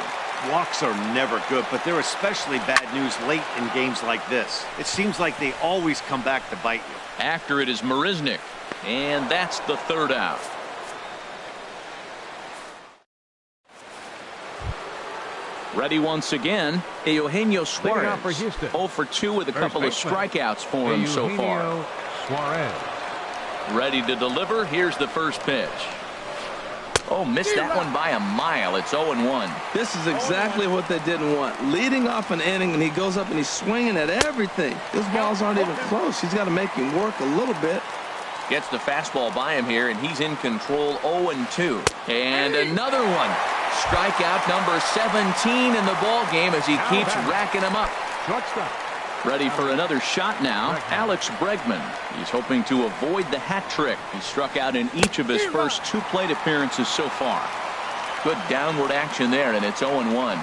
Walks are never good, but they're especially bad news late in games like this. It seems like they always come back to bite you. After it is Marisnick, and that's the 3rd out. Ready once again, Eugenio Suarez. 0 for 2 with a couple of strikeouts for him so far. Ready to deliver. Here's the first pitch. Oh, missed that one by a mile. It's 0-1. This is exactly what they didn't want. Leading off an inning, and he goes up and he's swinging at everything. His balls aren't even close. He's got to make him work a little bit. Gets the fastball by him here, and he's in control. 0-2. And another one. Strikeout number 17 in the ball game as he keeps racking them up. Ready for another shot now. Alex Bregman. He's hoping to avoid the hat trick. He struck out in each of his first 2 plate appearances so far. Good downward action there, and it's 0-1.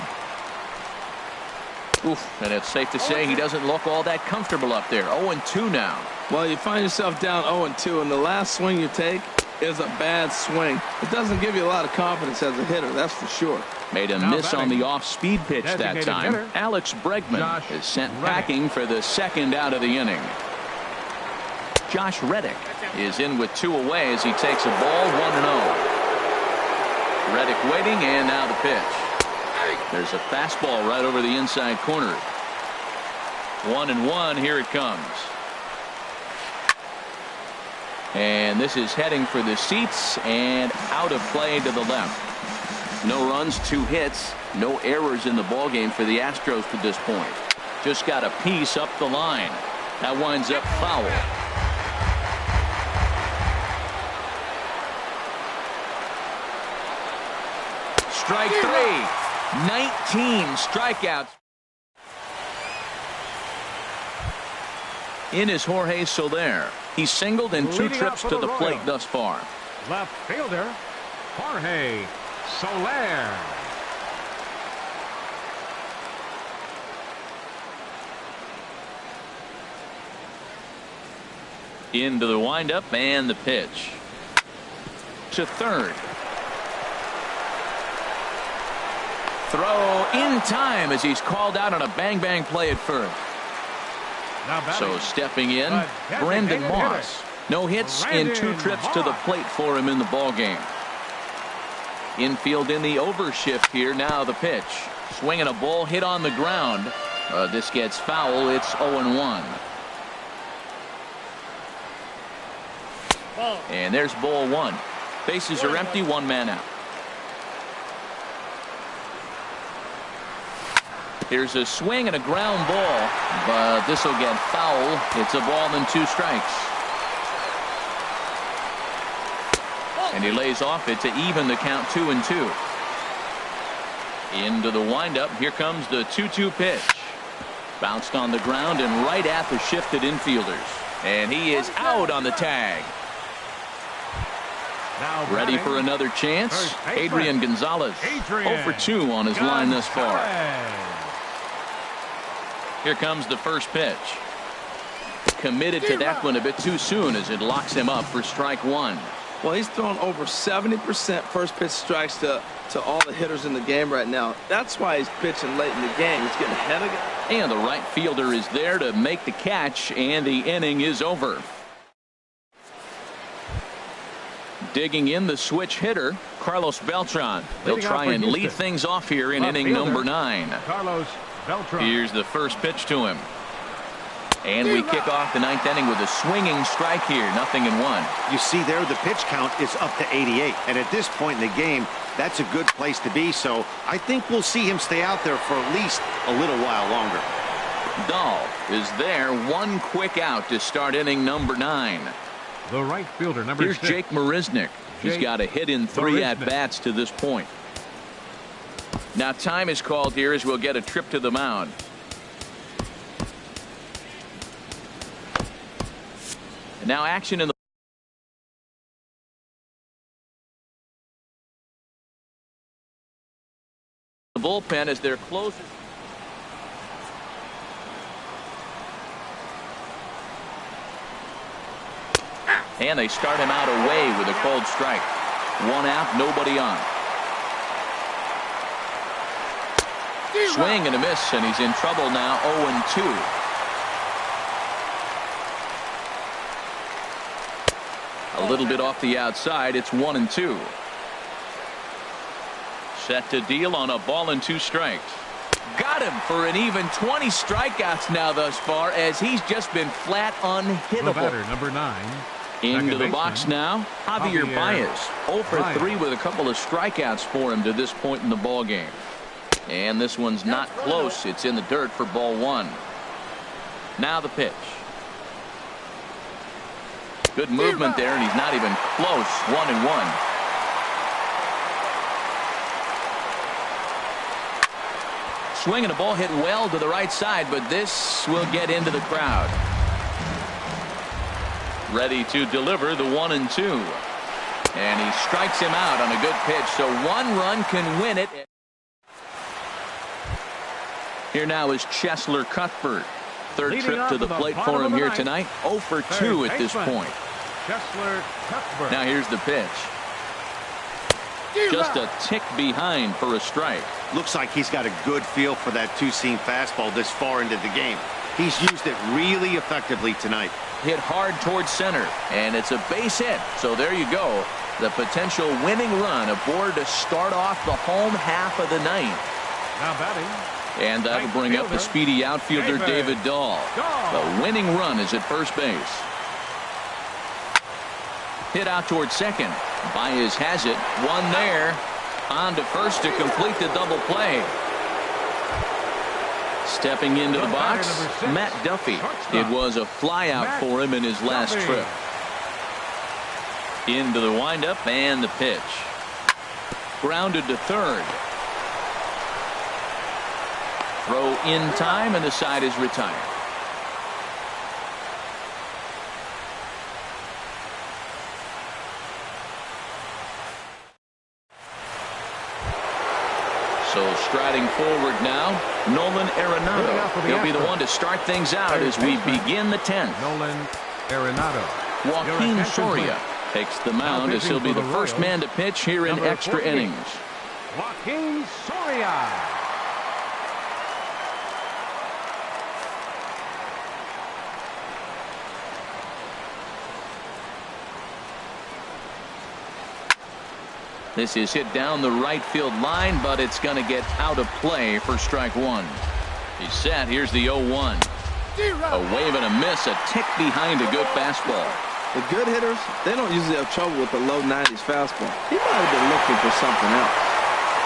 Oof, and it's safe to say he doesn't look all that comfortable up there. 0-2 now. Well, you find yourself down 0-2, and the last swing you take is a bad swing. It doesn't give you a lot of confidence as a hitter, that's for sure. Made a miss on the off-speed pitch that time. Alex Bregman is sent packing for the 2nd out of the inning. Josh Reddick is in with 2 away as he takes a ball 1-0. Reddick waiting, and now the pitch. There's a fastball right over the inside corner. 1-1. Here it comes. And this is heading for the seats and out of play to the left. No runs, 2 hits, no errors in the ballgame for the Astros to this point. Just got a piece up the line. That winds up foul. Strike 3. 19 strikeouts. In is Jorge Soler. He's singled in 2 trips to the plate thus far. Left fielder, Jorge Soler. Into the windup and the pitch. To third. Throw in time as he's called out on a bang-bang play at first. So stepping in, Brendan Moss. No hits in 2 trips to the plate for him in the ballgame. Infield in the overshift here. Now the pitch. Swinging a ball hit on the ground. This gets foul. It's 0-1. And there's ball 1. Bases are empty. 1 man out. Here's a swing and a ground ball, but this will get foul. It's a ball and 2 strikes. And he lays off it to even the count 2-2. Into the windup. Here comes the 2-2 pitch. Bounced on the ground and right at the shifted infielders. And he is out on the tag. Ready for another chance. Adrian Gonzalez. 0 for 2 on his line thus far. Here comes the first pitch. Committed to that one a bit too soon as it locks him up for strike 1. Well, he's thrown over 70% first pitch strikes to all the hitters in the game right now. That's why he's pitching late in the game. He's getting ahead of it. And the right fielder is there to make the catch, and the inning is over. Digging in the switch hitter, Carlos Beltran. He'll try and lead things off here in inning number 9. Carlos Beltran. Here's the first pitch to him. And we kick off the 9th inning with a swinging strike here. 0-1. You see there, the pitch count is up to 88. And at this point in the game, that's a good place to be. So I think we'll see him stay out there for at least a little while longer. Dahl is there. 1 quick out to start inning number 9. The right fielder, number 6. Here's Jake Marisnick. He's got a hit in 3 at-bats to this point. Now time is called here as we'll get a trip to the mound. And now action in the bullpen as they're closing. And they start him out away with a cold strike. 1 out, nobody on. Swing and a miss, and he's in trouble now. 0-2. A little bit off the outside. It's 1-2. Set to deal on a ball and 2 strikes. Got him for an even 20 strikeouts now thus far, as he's just been flat unhittable. The batter, number 9. Into the box now, Javier Baez. 0 for 3 with a couple of strikeouts for him to this point in the ball game. And this one's not close. It's in the dirt for ball 1. Now the pitch. Good movement there, and he's not even close. 1-1. Swing and a ball hit well to the right side, but this will get into the crowd. Ready to deliver the 1-2. And he strikes him out on a good pitch, so 1 run can win it. Here now is Cheslor Cuthbert. 3rd trip to the plate for him here tonight. 0 for 2 at this point. Cheslor Cuthbert. Now here's the pitch. Just a tick behind for a strike. Looks like he's got a good feel for that 2-seam fastball this far into the game. He's used it really effectively tonight. Hit hard towards center, and it's a base hit. So there you go. The potential winning run aboard to start off the home half of the 9th. Now batting. And that'll bring up the speedy outfielder David Dahl. The winning run is at first base. Hit out towards second. Baez has it. 1 there. On to first to complete the double play. Stepping into the box, Matt Duffy. It was a fly out for him in his last trip. Into the windup and the pitch. Grounded to third. Throw in time, and the side is retired. So striding forward now, Nolan Arenado. He'll be the one to start things out as we begin the 10th. Nolan Arenado. Joaquin Soria takes the mound as he'll be the first man to pitch here in extra innings. Joaquin Soria. This is hit down the right field line, but it's going to get out of play for strike one. He's set. Here's the 0-1. A wave and a miss, a tick behind a good fastball. The good hitters, they don't usually have trouble with the low 90s fastball. He might have been looking for something else.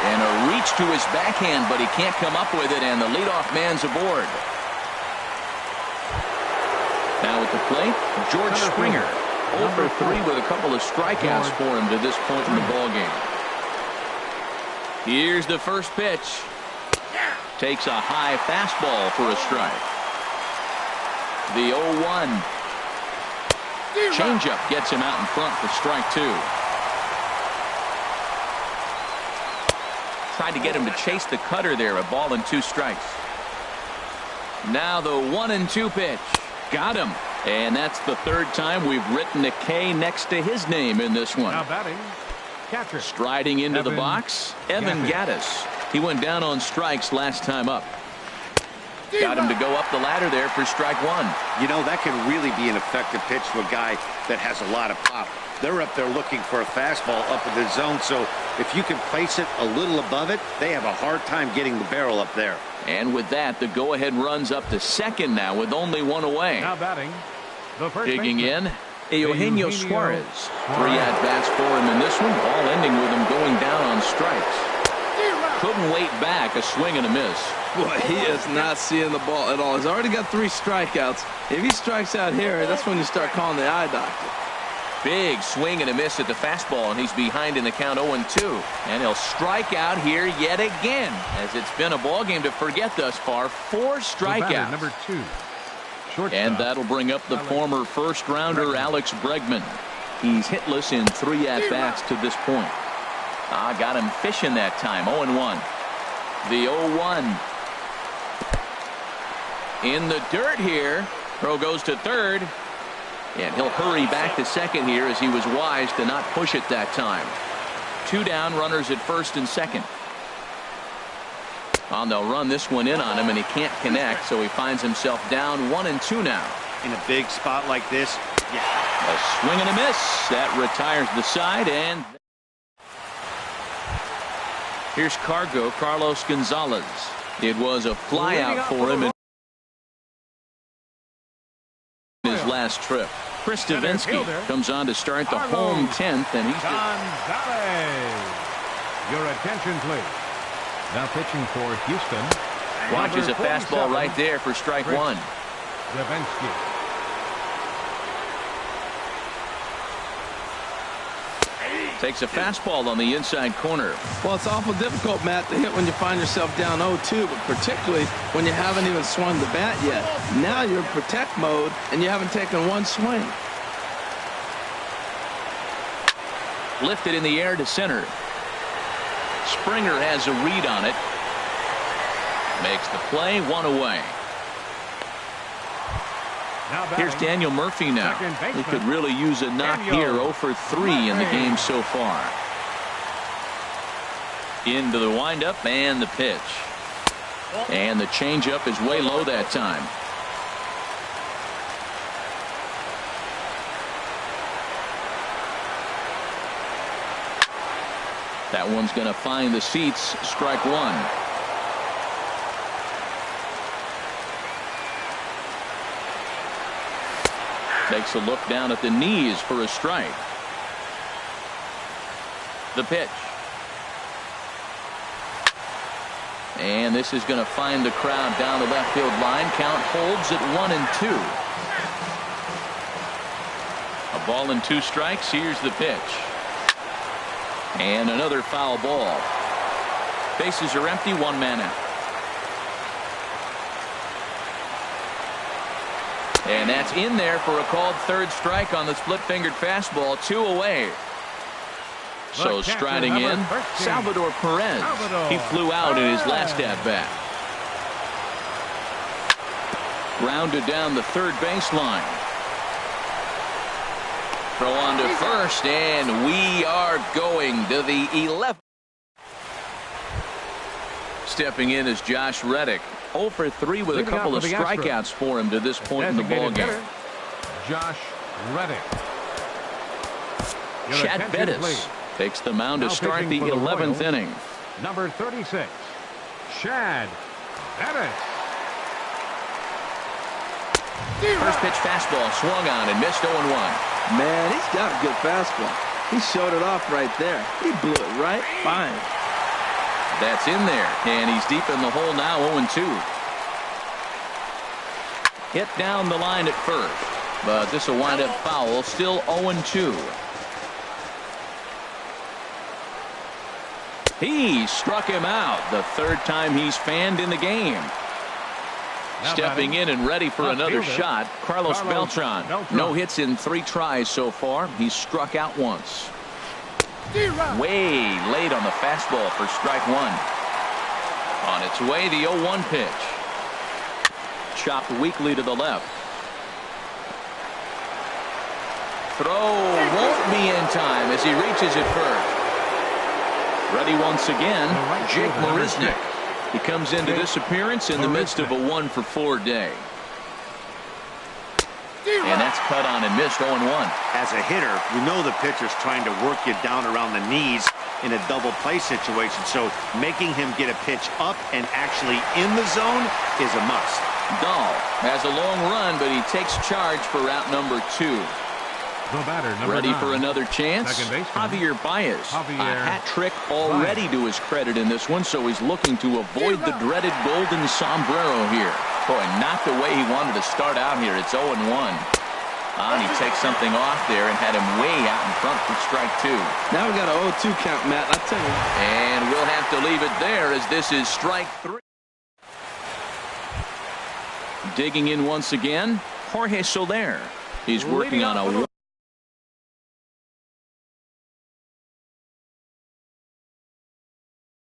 And a reach to his backhand, but he can't come up with it, and the leadoff man's aboard. Now at the plate, George Springer. 0 for 3 with a couple of strikeouts for him to this point in the ballgame. Here's the first pitch. Takes a high fastball for a strike. The 0-1. Changeup gets him out in front for strike two. Tried to get him to chase the cutter there, a ball and 2 strikes. Now the 1-2 pitch. Got him. And that's the third time we've written a K next to his name in this one. Now batting, catcher. Striding into the box, Evan Gattis. He went down on strikes last time up. Got him to go up the ladder there for strike one. You know, that can really be an effective pitch to a guy that has a lot of pop. They're up there looking for a fastball up in the zone, so if you can place it a little above it, they have a hard time getting the barrel up there. And with that, the go-ahead runs up to second now with only 1 away. Now batting, the first Digging baseman. in, Eugenio Suarez. 3 at-bats for him in this one, all ending with him going down on strikes. Couldn't wait back, a swing and a miss. Boy, he is not seeing the ball at all. He's already got 3 strikeouts. If he strikes out here, that's when you start calling the eye doctor. Big swing and a miss at the fastball, and he's behind in the count 0-2. And he'll strike out here yet again, as it's been a ball game to forget thus far. 4 strikeouts. Number 2. Shortstop. And that'll bring up the former first-rounder Alex Bregman. He's hitless in 3 at-bats to this point. Got him fishing that time. 0-1. The 0-1. In the dirt here. Throw goes to third. And he'll hurry back to second here as he was wise to not push it that time. 2 down, runners at first and second. They'll run this one in on him, and he can't connect, so he finds himself down 1-2 now. In a big spot like this, A swing and a miss. That retires the side, and here's Carlos Gonzalez. It was a flyout for him in his last trip. Chris Davinsky comes on to start the home 10th, and he's Gonzalez. Your attention, please. Now pitching for Houston. watches a fastball right there for strike one. Davinsky. Takes a fastball on the inside corner. Well, it's awful difficult, Matt, to hit when you find yourself down 0-2, but particularly when you haven't even swung the bat yet. Now you're in protect mode, and you haven't taken 1 swing. Lifted in the air to center. Springer has a read on it. Makes the play, 1 away. Here's Daniel Murphy now. He could really use a knock here. 0 for 3 in the game so far. Into the windup and the pitch. And the changeup is way low that time. That one's going to find the seats. Strike one. Takes a look down at the knees for a strike. The pitch. And this is going to find the crowd down the left field line. Count holds at 1-2. A ball and 2 strikes. Here's the pitch. And another foul ball. Bases are empty. 1 man out. And that's in there for a called third strike on the split-fingered fastball. 2 away. So striding in, Salvador Perez. He flew out in his last at-bat. Grounded down the third baseline. Throw on to first, and we are going to the 11th. Stepping in is Josh Reddick. 0 for 3 with a Leading couple off of for the strikeouts for him to this point in the Designated ballgame. hitter, Josh Reddick. Your Chad attention, Bettis please. takes the mound to Now start the pitching for the 11th Royals, inning. Number 36, Chad Bettis. First pitch fastball swung on and missed 0-1. Man, he's got a good fastball. He showed it off right there. He blew it right fine. That's in there, and he's deep in the hole now, 0-2. Hit down the line at first, but this will wind up foul, still 0-2. He struck him out the third time he's fanned in the game. Now Stepping in and ready for another fielder, shot, Carlos Beltran. No hits in 3 tries so far. He's struck out once. Way late on the fastball for strike 1. On its way, the 0-1 pitch. Chopped weakly to the left. Throw won't be in time as he reaches it first. Ready once again, Jake Marisnick. He comes into this appearance in the midst of a 1 for 4 day. And that's cut on and missed 0-1. As a hitter, you know the pitcher's trying to work you down around the knees in a double play situation. So making him get a pitch up and actually in the zone is a must. Dahl has a long run, but he takes charge for route number 2. The batter, number Ready 9, for another chance? second baseman, Javier Baez. Javier A hat trick already to his credit in this one, so he's looking to avoid the dreaded golden sombrero here. Boy, not the way he wanted to start out here. It's 0-1. And he takes something off there and had him way out in front for strike 2. Now we got an 0-2 count, Matt. I tell you. And we'll have to leave it there as this is strike 3. Digging in once again, Jorge Soler. He's working on a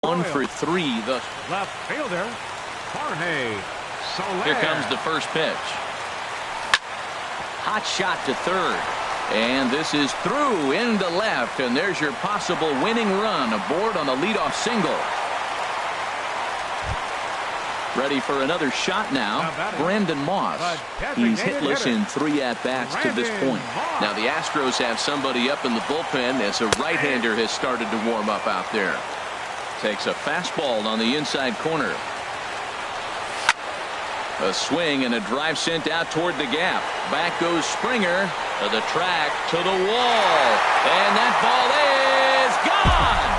1 for 3 thus. left fielder, Jorge Soler. Here comes the first pitch. Hot shot to third. And this is through into left. And there's your possible winning run aboard on a leadoff single. Ready for another shot now. Brandon Moss. He's hitless in 3 at-bats to this point. Now the Astros have somebody up in the bullpen as a right-hander has started to warm up out there. Takes a fastball on the inside corner. A swing and a drive sent out toward the gap. Back goes Springer to the track, to the wall. And that ball is gone.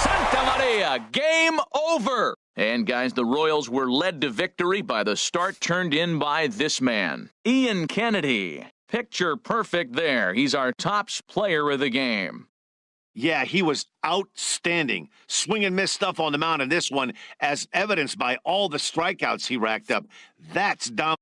Santa Maria, game over. And guys, the Royals were led to victory by the start turned in by this man, Ian Kennedy. Picture perfect there. He's our tops player of the game. Yeah, he was outstanding. Swing and miss stuff on the mound in this one, as evidenced by all the strikeouts he racked up. That's dominant.